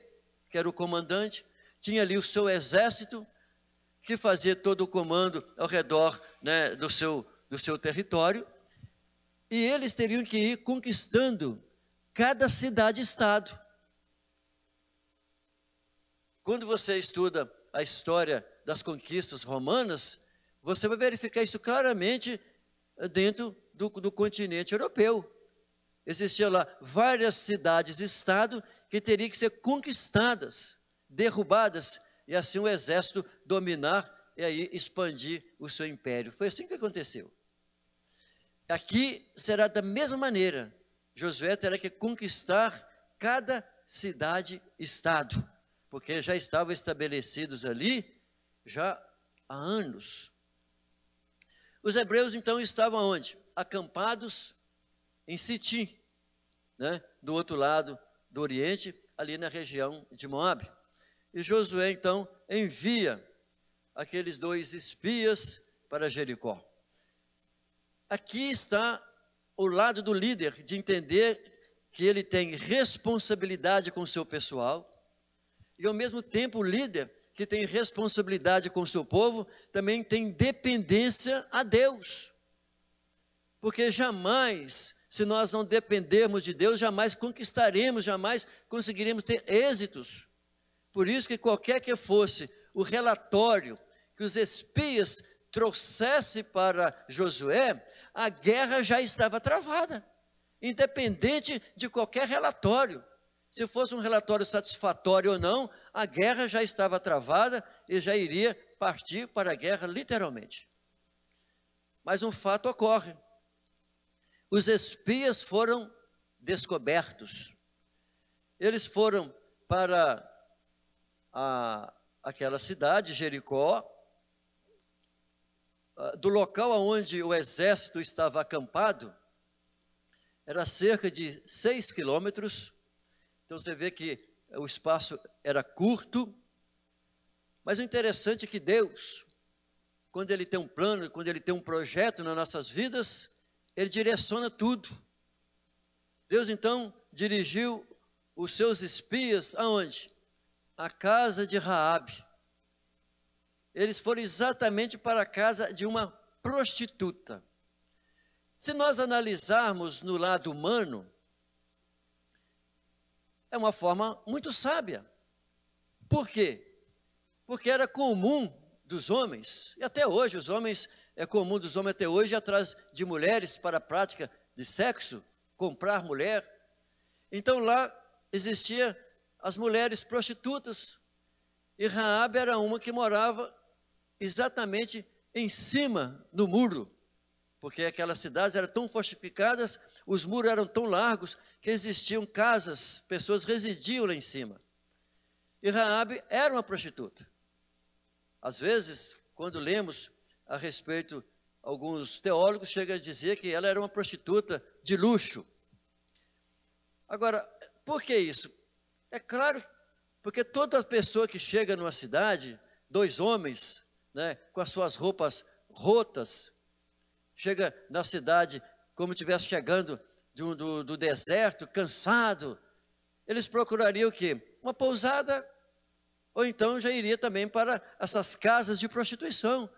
Speaker 1: que era o comandante, tinha ali o seu exército, que fazia todo o comando ao redor, né, do seu território, e eles teriam que ir conquistando cada cidade-estado. Quando você estuda a história das conquistas romanas, você vai verificar isso claramente dentro do continente europeu. Existiam lá várias cidades-estado que teriam que ser conquistadas, derrubadas, e assim o exército dominar e aí expandir o seu império. Foi assim que aconteceu. Aqui será da mesma maneira. Josué terá que conquistar cada cidade-estado, porque já estavam estabelecidos ali já há anos. Os hebreus então estavam onde? Acampados em Sitim, né? Do outro lado do Oriente, ali na região de Moabe. E Josué então envia aqueles 2 espias para Jericó. Aqui está o lado do líder, de entender que ele tem responsabilidade com o seu pessoal, e ao mesmo tempo o líder que tem responsabilidade com o seu povo, também tem dependência a Deus. Porque jamais, se nós não dependermos de Deus, jamais conquistaremos, jamais conseguiremos ter êxitos. Por isso que qualquer que fosse o relatório que os espias trouxessem para Josué, a guerra já estava travada, independente de qualquer relatório. Se fosse um relatório satisfatório ou não, a guerra já estava travada e já iria partir para a guerra literalmente. Mas um fato ocorre. Os espias foram descobertos. Eles foram para aquela cidade, Jericó, do local onde o exército estava acampado, era cerca de 6 quilômetros. Então você vê que o espaço era curto, mas o interessante é que Deus, quando Ele tem um plano, quando Ele tem um projeto nas nossas vidas, Ele direciona tudo. Deus então dirigiu os seus espias aonde? A casa de Raabe. Eles foram exatamente para a casa de uma prostituta. Se nós analisarmos no lado humano, é uma forma muito sábia. Por quê? Porque era comum dos homens, e até hoje os homens, é comum dos homens até hoje ir atrás de mulheres para a prática de sexo, comprar mulher. Então lá existia as mulheres prostitutas, e Raabe era uma que morava exatamente em cima do muro, porque aquelas cidades eram tão fortificadas, os muros eram tão largos, que existiam casas, pessoas residiam lá em cima. E Raabe era uma prostituta. Às vezes, quando lemos a respeito, alguns teólogos chegam a dizer que ela era uma prostituta de luxo. Agora, por que isso? É claro, porque toda pessoa que chega numa cidade, 2 homens, né, com as suas roupas rotas, chega na cidade como estivesse chegando do deserto, cansado, eles procurariam o quê? Uma pousada, ou então já iria também para essas casas de prostituição,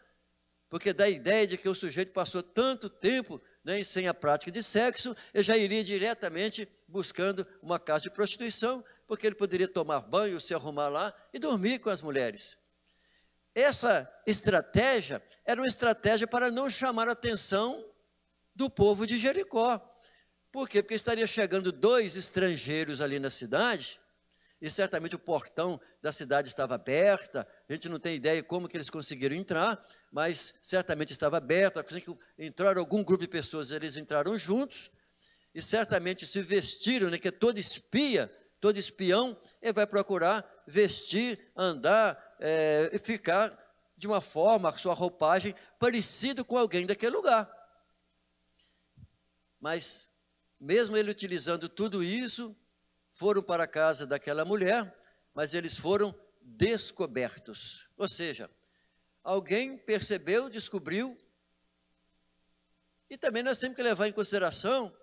Speaker 1: porque dá a ideia de que o sujeito passou tanto tempo, né, sem a prática de sexo, ele já iria diretamente buscando uma casa de prostituição, porque ele poderia tomar banho, se arrumar lá e dormir com as mulheres. Essa estratégia era uma estratégia para não chamar a atenção do povo de Jericó. Por quê? Porque estaria chegando 2 estrangeiros ali na cidade, e certamente o portão da cidade estava aberta, a gente não tem ideia como que eles conseguiram entrar, mas certamente estava aberto, assim que entraram algum grupo de pessoas, eles entraram juntos, e certamente se vestiram, né, que todo espião, ele vai procurar vestir, andar, e ficar de uma forma, a sua roupagem, parecida com alguém daquele lugar. Mas, mesmo ele utilizando tudo isso, foram para a casa daquela mulher, mas eles foram descobertos. Ou seja, alguém percebeu, descobriu, e também nós temos que levar em consideração,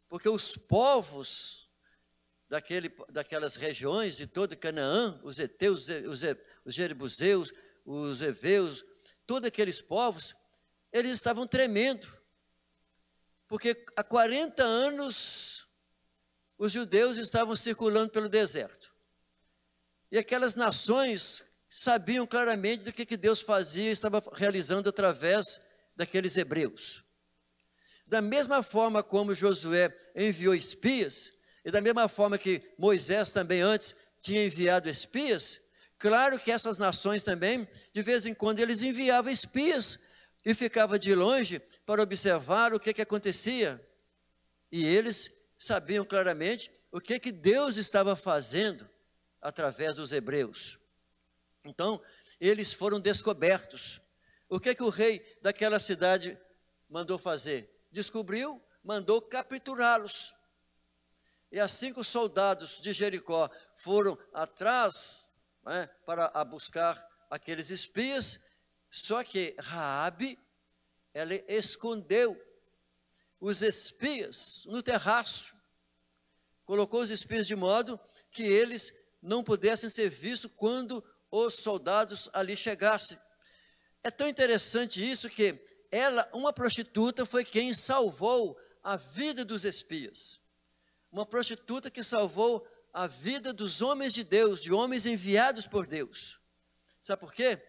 Speaker 1: porque os povos daquelas regiões de todo Canaã, os heteus, os jebuseus, os heveus, todos aqueles povos, eles estavam tremendo, porque há 40 anos os judeus estavam circulando pelo deserto, e aquelas nações sabiam claramente do que Deus fazia, estava realizando através daqueles hebreus. Da mesma forma como Josué enviou espias, e da mesma forma que Moisés também antes tinha enviado espias, claro que essas nações também, de vez em quando eles enviavam espias, e ficava de longe para observar o que acontecia, e eles sabiam claramente o que Deus estava fazendo através dos hebreus. Então, eles foram descobertos. O que o rei daquela cidade mandou fazer? Descobriu, mandou capturá-los. E assim que os soldados de Jericó foram atrás, né, para buscar aqueles espias, só que Raabe, ela escondeu os espias no terraço, colocou os espias de modo que eles não pudessem ser vistos quando os soldados ali chegassem. É tão interessante isso que ela, uma prostituta, foi quem salvou a vida dos espias. Uma prostituta que salvou a vida dos homens de Deus, de homens enviados por Deus. Sabe por quê?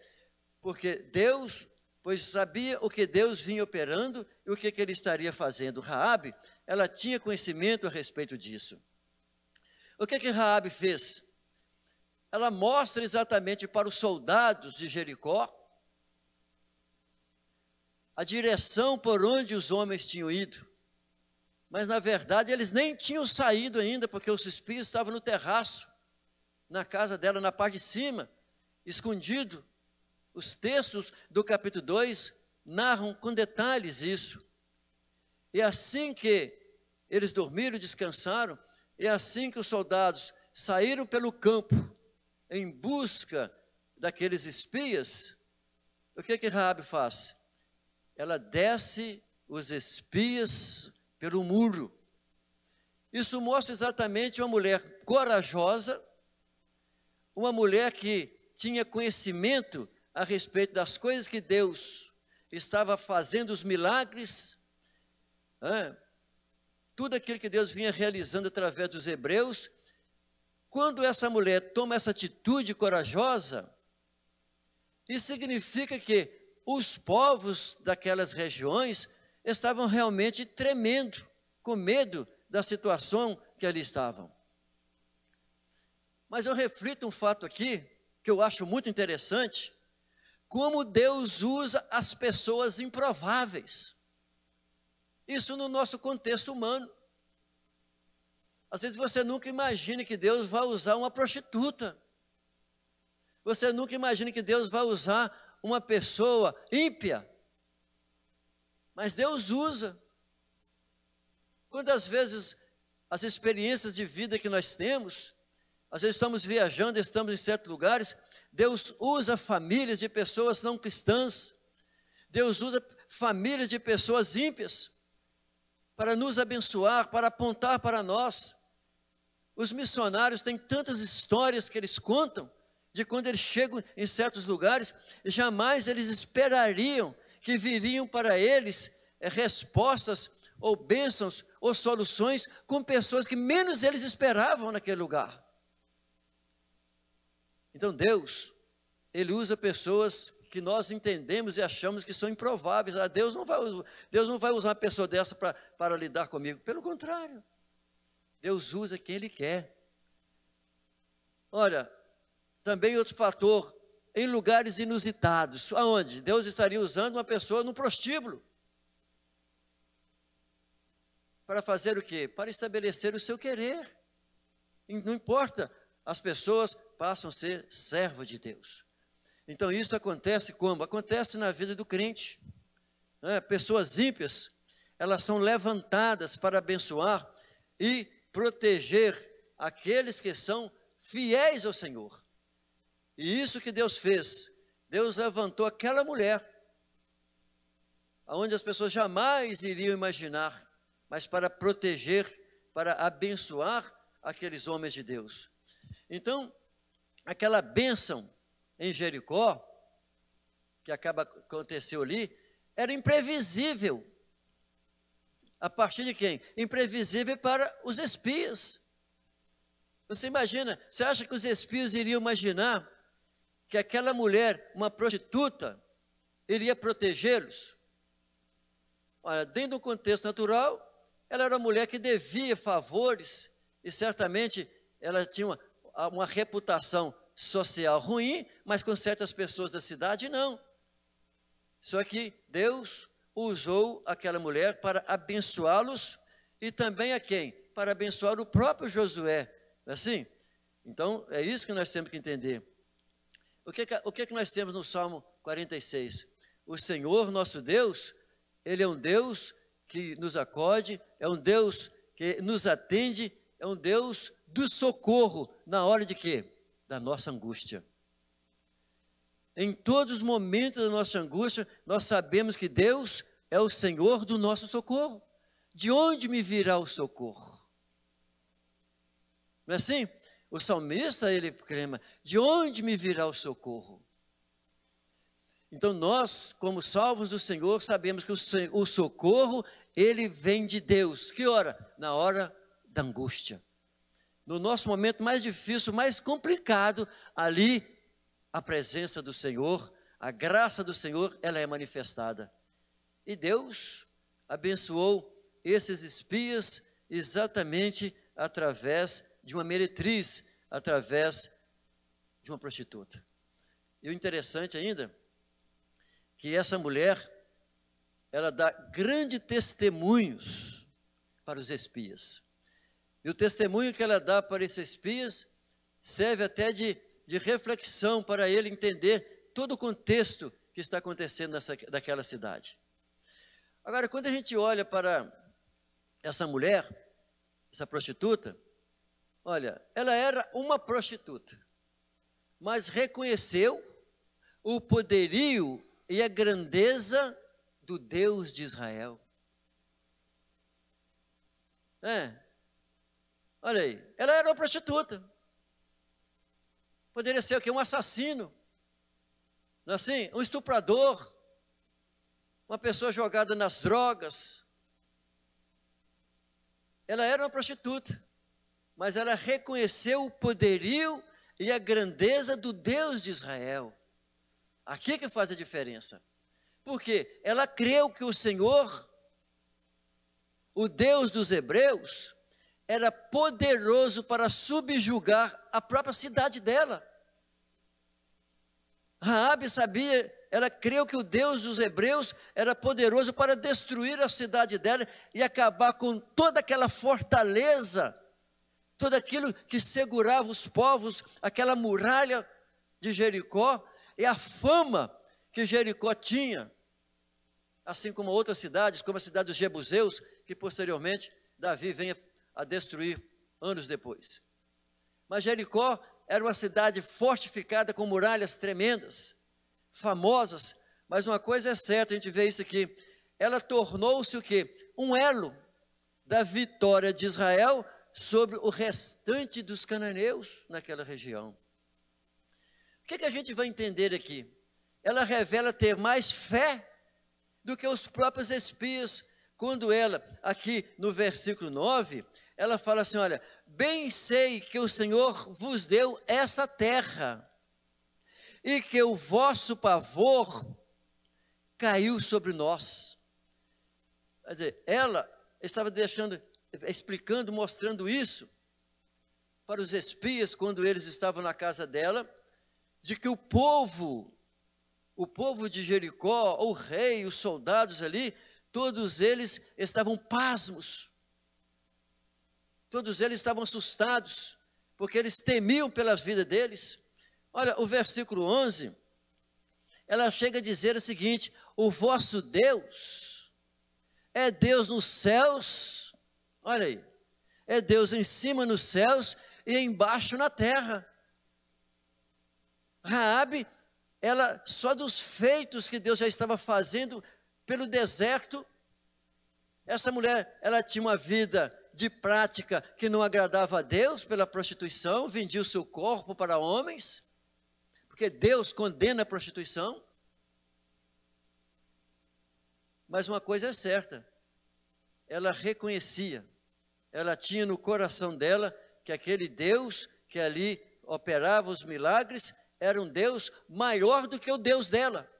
Speaker 1: Porque Deus, pois sabia o que Deus vinha operando e o que ele estaria fazendo. Raabe, ela tinha conhecimento a respeito disso. O que Raabe fez? Ela mostra exatamente para os soldados de Jericó a direção por onde os homens tinham ido. Mas, na verdade, eles nem tinham saído ainda, porque os espias estavam no terraço, na casa dela, na parte de cima, escondido. Os textos do capítulo 2 narram com detalhes isso. E assim que eles dormiram, descansaram, e assim que os soldados saíram pelo campo em busca daqueles espias, o que Raabe faz? Ela desce os espias pelo muro. Isso mostra exatamente uma mulher corajosa, uma mulher que tinha conhecimento a respeito das coisas que Deus estava fazendo, os milagres, tudo aquilo que Deus vinha realizando através dos hebreus. Quando essa mulher toma essa atitude corajosa, isso significa que os povos daquelas regiões estavam realmente tremendo, com medo da situação que ali estavam. Mas eu reflito um fato aqui, que eu acho muito interessante, como Deus usa as pessoas improváveis. Isso no nosso contexto humano. Às vezes você nunca imagina que Deus vai usar uma prostituta. Você nunca imagina que Deus vai usar uma pessoa ímpia. Mas Deus usa. Quantas vezes as experiências de vida que nós temos, às vezes estamos viajando, estamos em certos lugares, Deus usa famílias de pessoas não cristãs, Deus usa famílias de pessoas ímpias, para nos abençoar, para apontar para nós. Os missionários têm tantas histórias que eles contam, de quando eles chegam em certos lugares, jamais eles esperariam que viriam para eles respostas, ou bênçãos, ou soluções, com pessoas que menos eles esperavam naquele lugar. Então Deus, Ele usa pessoas que nós entendemos e achamos que são improváveis. Deus não vai usar uma pessoa dessa para lidar comigo. Pelo contrário, Deus usa quem Ele quer. Olha, também outro fator, em lugares inusitados. Aonde? Deus estaria usando uma pessoa no prostíbulo. Para fazer o quê? Para estabelecer o seu querer. Não importa, as pessoas passam a ser servos de Deus. Então isso acontece como? Acontece na vida do crente. Pessoas ímpias, elas são levantadas para abençoar e proteger aqueles que são fiéis ao Senhor. E isso que Deus fez, Deus levantou aquela mulher, onde as pessoas jamais iriam imaginar, mas para proteger, para abençoar aqueles homens de Deus. Então, aquela bênção em Jericó, que aconteceu ali, era imprevisível. A partir de quem? Imprevisível para os espias. Você imagina, você acha que os espias iriam imaginar que aquela mulher, uma prostituta, iria protegê-los? Olha, dentro do contexto natural, ela era uma mulher que devia favores, e certamente ela tinha uma reputação social ruim, mas com certas pessoas da cidade não. Só que Deus usou aquela mulher para abençoá-los, e também a quem? Para abençoar o próprio Josué, não é assim? Então, é isso que nós temos que entender. O que nós temos no Salmo 46? o Senhor nosso Deus, Ele é um Deus que nos acode, é um Deus que nos atende, é um Deus do socorro, na hora de quê? Da nossa angústia. Em todos os momentos da nossa angústia, nós sabemos que Deus é o Senhor do nosso socorro. De onde me virá o socorro? Não é assim? O salmista, ele clama, de onde me virá o socorro? Então nós, como salvos do Senhor, sabemos que o socorro, ele vem de Deus. Que hora? Na hora da angústia. No nosso momento mais difícil, mais complicado, ali a presença do Senhor, a graça do Senhor, ela é manifestada. E Deus abençoou esses espias exatamente através de uma meretriz, através de uma prostituta. E o interessante ainda, que essa mulher, ela dá grandes testemunhos para os espias. E o testemunho que ela dá para esses espias serve até de reflexão para ele entender todo o contexto que está acontecendo naquela cidade. Agora, quando a gente olha para essa mulher, essa prostituta, olha, ela era uma prostituta, mas reconheceu o poderio e a grandeza do Deus de Israel. Olha aí, ela era uma prostituta. Poderia ser o quê? Um assassino, não é assim? Um estuprador, uma pessoa jogada nas drogas. Ela era uma prostituta, mas ela reconheceu o poderio e a grandeza do Deus de Israel. Aqui que faz a diferença. Porque ela creu que o Senhor, o Deus dos hebreus, era poderoso para subjugar a própria cidade dela. Raabe sabia, ela creu que o Deus dos hebreus era poderoso para destruir a cidade dela e acabar com toda aquela fortaleza, tudo aquilo que segurava os povos, aquela muralha de Jericó, e a fama que Jericó tinha, assim como outras cidades, como a cidade dos Jebuseus, que posteriormente Davi vem a destruir anos depois. Mas Jericó era uma cidade fortificada com muralhas tremendas, famosas, mas uma coisa é certa, a gente vê isso aqui, ela tornou-se o quê? Um elo da vitória de Israel sobre o restante dos cananeus naquela região. O que a gente vai entender aqui? Ela revela ter mais fé do que os próprios espias, quando ela, aqui no versículo 9, ela fala assim, olha, bem sei que o Senhor vos deu essa terra, e que o vosso pavor caiu sobre nós. Quer dizer, ela estava explicando, mostrando isso para os espias, quando eles estavam na casa dela, de que o povo de Jericó, o rei, os soldados ali, todos eles estavam pasmos, todos eles estavam assustados, porque eles temiam pela vida deles. Olha, o versículo 11, ela chega a dizer o seguinte, o vosso Deus é Deus nos céus, olha aí, é Deus em cima nos céus e embaixo na terra. Raabe, ela só dos feitos que Deus já estava fazendo pelo deserto, essa mulher, ela tinha uma vida de prática que não agradava a Deus pela prostituição, vendia o seu corpo para homens, porque Deus condena a prostituição. Mas uma coisa é certa, ela reconhecia, ela tinha no coração dela que aquele Deus que ali operava os milagres era um Deus maior do que o Deus dela,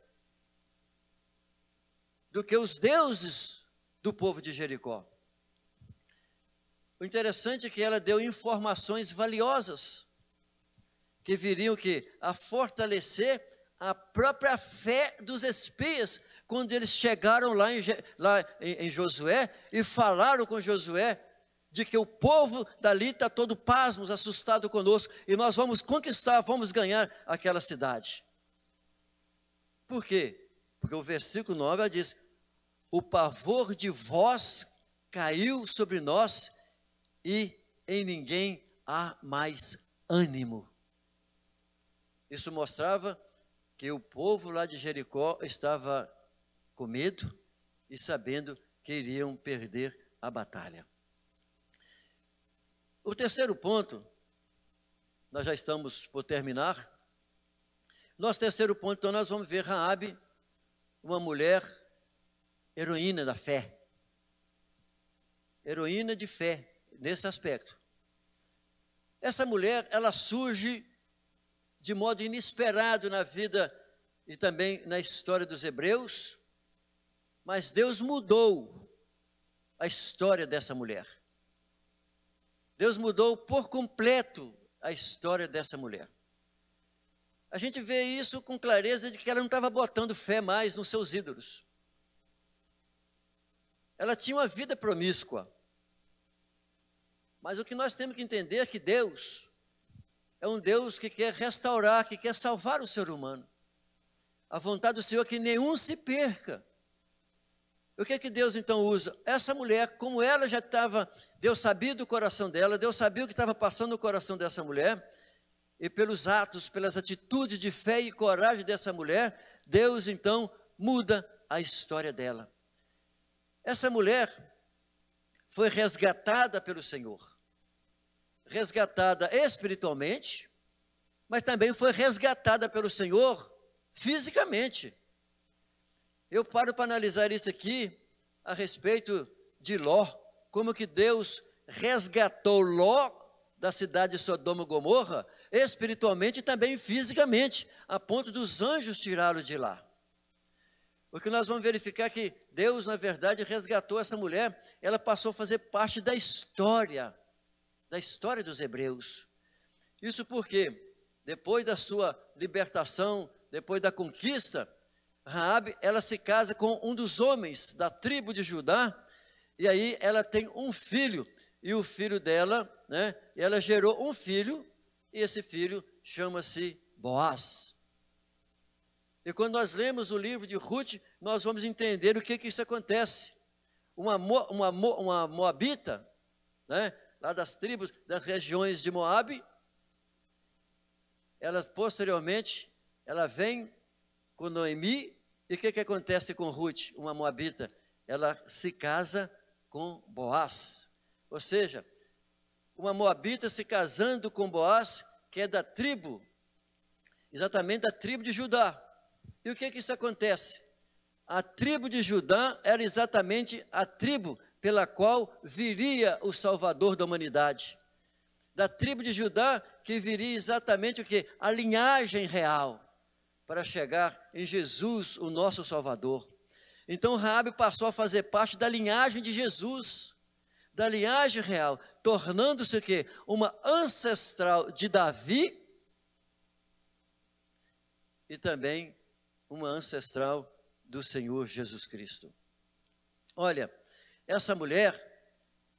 Speaker 1: do que os deuses do povo de Jericó. O interessante é que ela deu informações valiosas, que viriam a fortalecer a própria fé dos espias, quando eles chegaram lá em Josué, e falaram com Josué, de que o povo dali está todo pasmos, assustado conosco, e nós vamos conquistar, vamos ganhar aquela cidade. Por quê? Porque o versículo 9 ela diz: o pavor de vós caiu sobre nós e em ninguém há mais ânimo. Isso mostrava que o povo lá de Jericó estava com medo e sabendo que iriam perder a batalha. O terceiro ponto, nós já estamos por terminar. Nosso terceiro ponto, então, nós vamos ver Raabe, uma mulher heroína da fé. Heroína de fé, nesse aspecto. Essa mulher, ela surge de modo inesperado na vida e também na história dos hebreus, mas Deus mudou a história dessa mulher. Deus mudou por completo a história dessa mulher. A gente vê isso com clareza de que ela não estava botando fé mais nos seus ídolos. Ela tinha uma vida promíscua. Mas o que nós temos que entender é que Deus é um Deus que quer restaurar, que quer salvar o ser humano. A vontade do Senhor é que nenhum se perca. O que é que Deus então usa? Essa mulher, como ela já estava, Deus sabia do coração dela, Deus sabia o que estava passando no coração dessa mulher, e pelos atos, pelas atitudes de fé e coragem dessa mulher, Deus então muda a história dela. Essa mulher foi resgatada pelo Senhor, resgatada espiritualmente, mas também foi resgatada pelo Senhor fisicamente. Eu paro para analisar isso aqui a respeito de Ló, como que Deus resgatou Ló da cidade de Sodoma e Gomorra, espiritualmente e também fisicamente, a ponto dos anjos tirá-lo de lá. O que nós vamos verificar é que Deus, na verdade, resgatou essa mulher, ela passou a fazer parte da história dos hebreus. Isso porque, depois da sua libertação, depois da conquista, Raabe, ela se casa com um dos homens da tribo de Judá, e aí ela tem um filho, e o filho dela, ela gerou um filho, e esse filho chama-se Boaz. E quando nós lemos o livro de Ruth, nós vamos entender o que isso acontece. Uma moabita, lá das tribos, das regiões de Moabe, ela posteriormente, ela vem com Noemi, e o que acontece com Ruth, uma moabita? Ela se casa com Boaz. Ou seja, uma moabita se casando com Boaz, que é da tribo, exatamente da tribo de Judá. E o que isso acontece? A tribo de Judá era exatamente a tribo pela qual viria o Salvador da humanidade. Da tribo de Judá que viria exatamente o quê? A linhagem real para chegar em Jesus, o nosso Salvador. Então Raabe passou a fazer parte da linhagem de Jesus, da linhagem real, tornando-se o quê? Uma ancestral de Davi e também uma ancestral do Senhor Jesus Cristo. Olha, essa mulher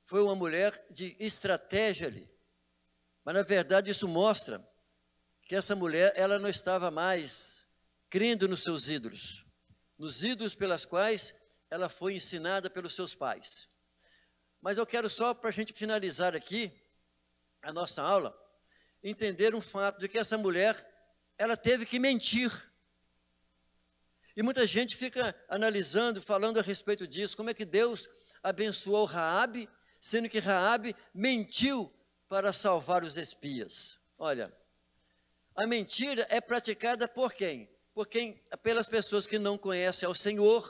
Speaker 1: foi uma mulher de estratégia ali, mas na verdade isso mostra que essa mulher, ela não estava mais crendo nos seus ídolos, nos ídolos pelas quais ela foi ensinada pelos seus pais. Mas eu quero só, para a gente finalizar aqui a nossa aula, entender um fato de que essa mulher, ela teve que mentir. E muita gente fica analisando, falando a respeito disso, como é que Deus abençoou Raabe, sendo que Raabe mentiu para salvar os espias. Olha, a mentira é praticada por quem? Pelas pessoas que não conhecem ao Senhor,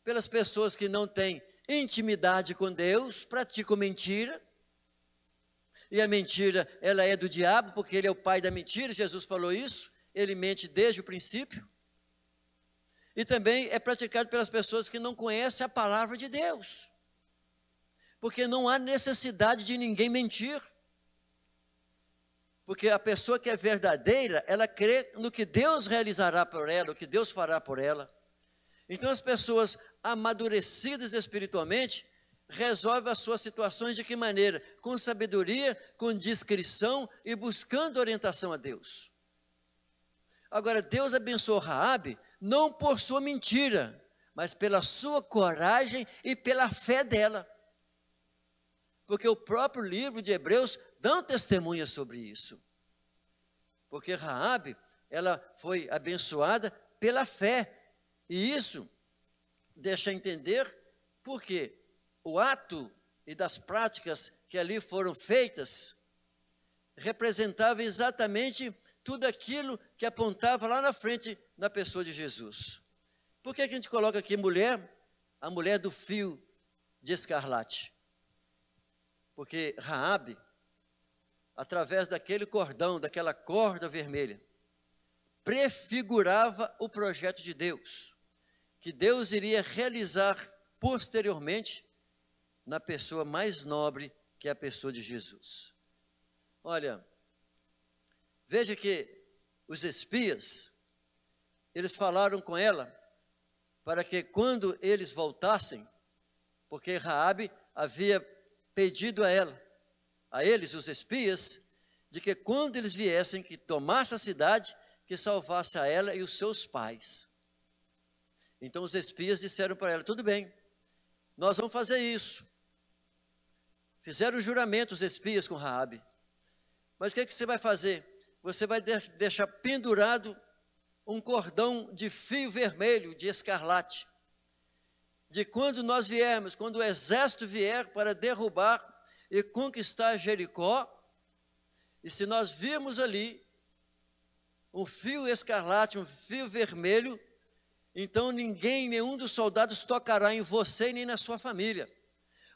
Speaker 1: pelas pessoas que não têm intimidade com Deus, praticam mentira. E a mentira, ela é do diabo, porque ele é o pai da mentira, Jesus falou isso, ele mente desde o princípio. E também é praticado pelas pessoas que não conhecem a palavra de Deus, porque não há necessidade de ninguém mentir. Porque a pessoa que é verdadeira, ela crê no que Deus realizará por ela, o que Deus fará por ela. Então as pessoas amadurecidas espiritualmente resolvem as suas situações de que maneira? Com sabedoria, com discrição e buscando orientação a Deus. Agora, Deus abençoou Raabe, não por sua mentira, mas pela sua coragem e pela fé dela. Porque o próprio livro de Hebreus dá testemunha sobre isso. Porque Raabe, ela foi abençoada pela fé. E isso deixa entender porque o ato e das práticas que ali foram feitas representava exatamente tudo aquilo que apontava lá na frente na pessoa de Jesus. Por que a gente coloca aqui mulher, a mulher do fio de escarlate? Porque Raabe, através daquele cordão, daquela corda vermelha, prefigurava o projeto de Deus, que Deus iria realizar posteriormente na pessoa mais nobre, que é a pessoa de Jesus. Olha, veja que os espias, eles falaram com ela, para que quando eles voltassem, porque Raabe havia pedido a eles, os espias, de que quando eles viessem, que tomasse a cidade, que salvasse a ela e os seus pais. Então os espias disseram para ela, tudo bem, nós vamos fazer isso. Fizeram um juramento os espias com Raabe. Mas o que você vai fazer? Você vai deixar pendurado um cordão de fio vermelho, de escarlate, de quando nós viermos, quando o exército vier para derrubar e conquistar Jericó, e se nós virmos ali um fio escarlate, um fio vermelho, então nenhum dos soldados tocará em você nem na sua família.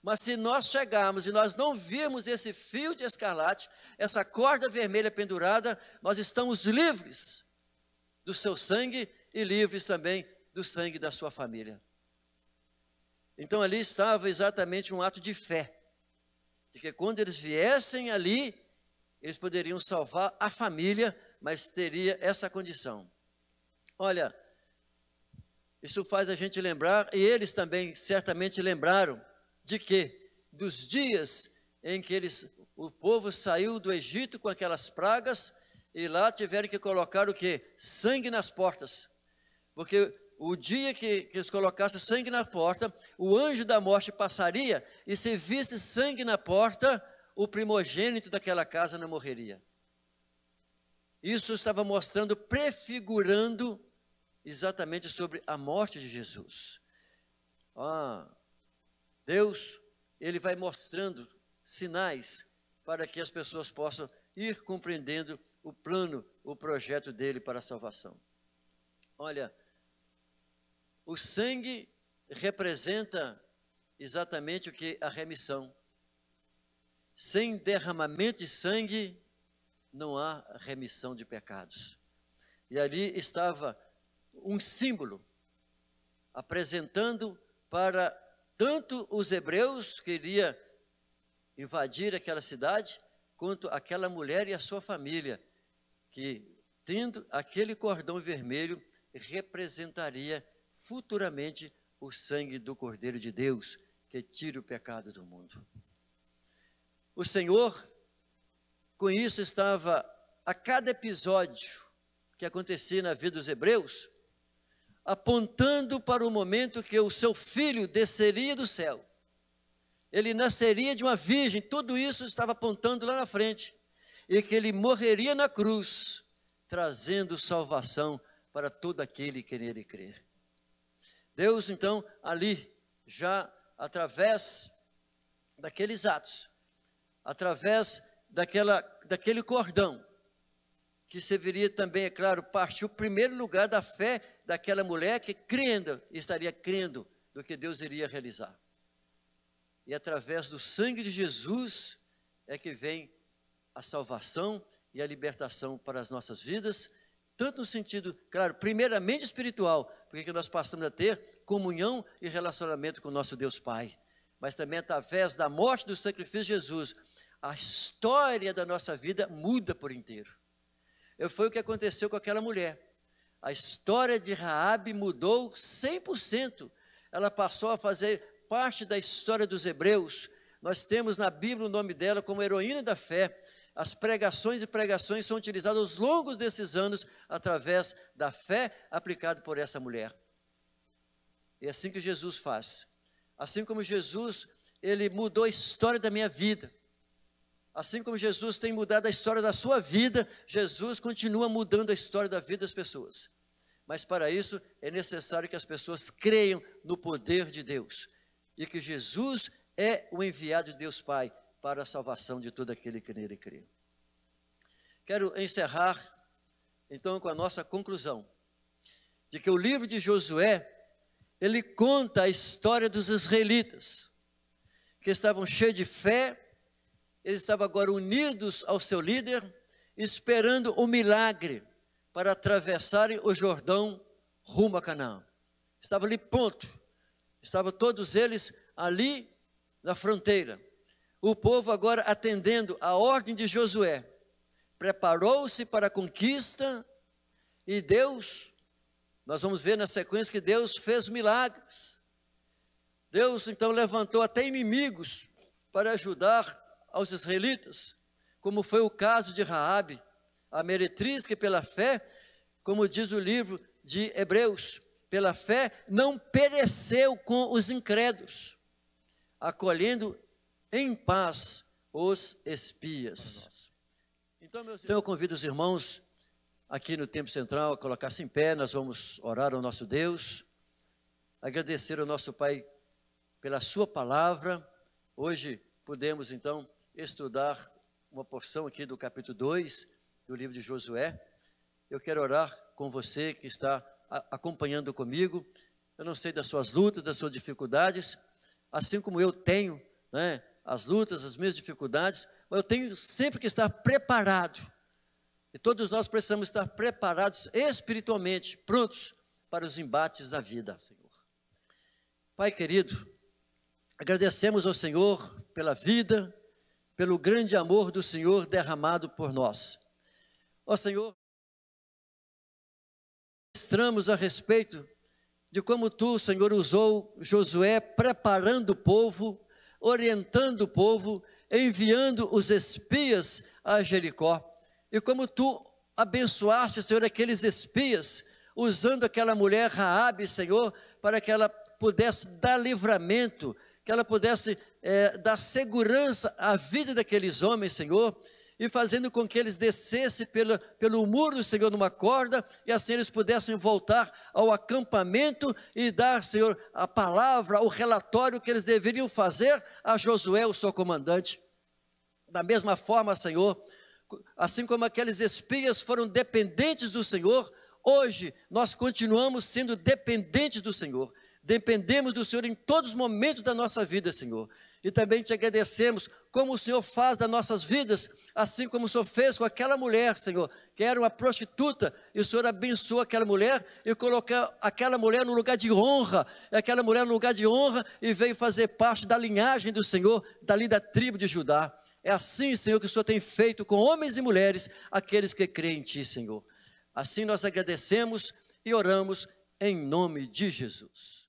Speaker 1: Mas se nós chegarmos e nós não virmos esse fio de escarlate, essa corda vermelha pendurada, nós estamos livres do seu sangue e livres também do sangue da sua família. Então ali estava exatamente um ato de fé, de que quando eles viessem ali, eles poderiam salvar a família, mas teria essa condição. Olha, isso faz a gente lembrar, e eles também certamente lembraram, de que dos dias em que o povo saiu do Egito com aquelas pragas, e lá tiveram que colocar o quê? Sangue nas portas. Porque o dia que eles colocassem sangue na porta, o anjo da morte passaria, e se visse sangue na porta, o primogênito daquela casa não morreria. Isso estava mostrando, prefigurando exatamente sobre a morte de Jesus. Deus, Ele vai mostrando sinais para que as pessoas possam ir compreendendo o plano, o projeto dele para a salvação. Olha, o sangue representa exatamente o que? A remissão. Sem derramamento de sangue, não há remissão de pecados. E ali estava um símbolo, apresentando para tanto os hebreus que iria invadir aquela cidade, quanto aquela mulher e a sua família, que tendo aquele cordão vermelho, representaria futuramente o sangue do Cordeiro de Deus, que tira o pecado do mundo. O Senhor, com isso, estava a cada episódio que acontecia na vida dos hebreus, apontando para o momento que o seu filho desceria do céu. Ele nasceria de uma virgem, tudo isso estava apontando lá na frente, e que ele morreria na cruz, trazendo salvação para todo aquele que nele crer. Deus, então, ali, já através daqueles atos, através daquele cordão, que serviria também, é claro, partiu o primeiro lugar da fé daquela mulher que estaria crendo do que Deus iria realizar. E através do sangue de Jesus é que vem a salvação e a libertação para as nossas vidas, tanto no sentido, claro, primeiramente espiritual, porque nós passamos a ter comunhão e relacionamento com o nosso Deus Pai, mas também através da morte do sacrifício de Jesus, a história da nossa vida muda por inteiro. Foi o que aconteceu com aquela mulher. A história de Raabe mudou 100%. Ela passou a fazer parte da história dos hebreus. Nós temos na Bíblia o nome dela como heroína da fé. as pregações e pregações são utilizadas aos longos desses anos através da fé aplicada por essa mulher. É assim que Jesus faz. Assim como Jesus, ele mudou a história da minha vida. Assim como Jesus tem mudado a história da sua vida, Jesus continua mudando a história da vida das pessoas. Mas para isso é necessário que as pessoas creiam no poder de Deus. E que Jesus é o enviado de Deus Pai para a salvação de todo aquele que nele crê. Quero encerrar, então, com a nossa conclusão, de que o livro de Josué, ele conta a história dos israelitas, que estavam cheios de fé, eles estavam agora unidos ao seu líder, esperando o milagre para atravessarem o Jordão rumo a Canaã. Estavam ali pronto, estavam todos eles ali na fronteira. O povo agora atendendo a ordem de Josué, preparou-se para a conquista e Deus, nós vamos ver na sequência que Deus fez milagres. Deus então levantou até inimigos para ajudar aos israelitas, como foi o caso de Raabe, a meretriz que pela fé, como diz o livro de Hebreus, pela fé não pereceu com os incrédulos, acolhendo em paz os espias. Então eu convido os irmãos aqui no Templo Central a colocar-se em pé, nós vamos orar ao nosso Deus, agradecer ao nosso Pai pela sua palavra. Hoje podemos então estudar uma porção aqui do capítulo 2 do livro de Josué. Eu quero orar com você que está acompanhando comigo. Eu não sei das suas lutas, das suas dificuldades, assim como eu tenho, né, as lutas, as minhas dificuldades, mas eu tenho sempre que estar preparado. E todos nós precisamos estar preparados espiritualmente, prontos para os embates da vida, Senhor. Pai querido, agradecemos ao Senhor pela vida, pelo grande amor do Senhor derramado por nós. Ó Senhor, mostramos a respeito de como Tu, Senhor, usou Josué preparando o povo, orientando o povo, enviando os espias a Jericó. E como Tu abençoaste, Senhor, aqueles espias, usando aquela mulher Raabe, Senhor, para que ela pudesse dar livramento, que ela pudesse dar segurança à vida daqueles homens, Senhor, e fazendo com que eles descessem pelo muro, Senhor, numa corda, e assim eles pudessem voltar ao acampamento e dar, Senhor, a palavra, o relatório que eles deveriam fazer a Josué, o seu comandante. Da mesma forma, Senhor, assim como aqueles espias foram dependentes do Senhor, hoje nós continuamos sendo dependentes do Senhor. Dependemos do Senhor em todos os momentos da nossa vida, Senhor. E também te agradecemos como o Senhor faz das nossas vidas, assim como o Senhor fez com aquela mulher, Senhor, que era uma prostituta, e o Senhor abençoou aquela mulher e colocou aquela mulher no lugar de honra, aquela mulher no lugar de honra, e veio fazer parte da linhagem do Senhor, dali da tribo de Judá. É assim, Senhor, que o Senhor tem feito com homens e mulheres, aqueles que creem em Ti, Senhor. Assim nós agradecemos e oramos em nome de Jesus.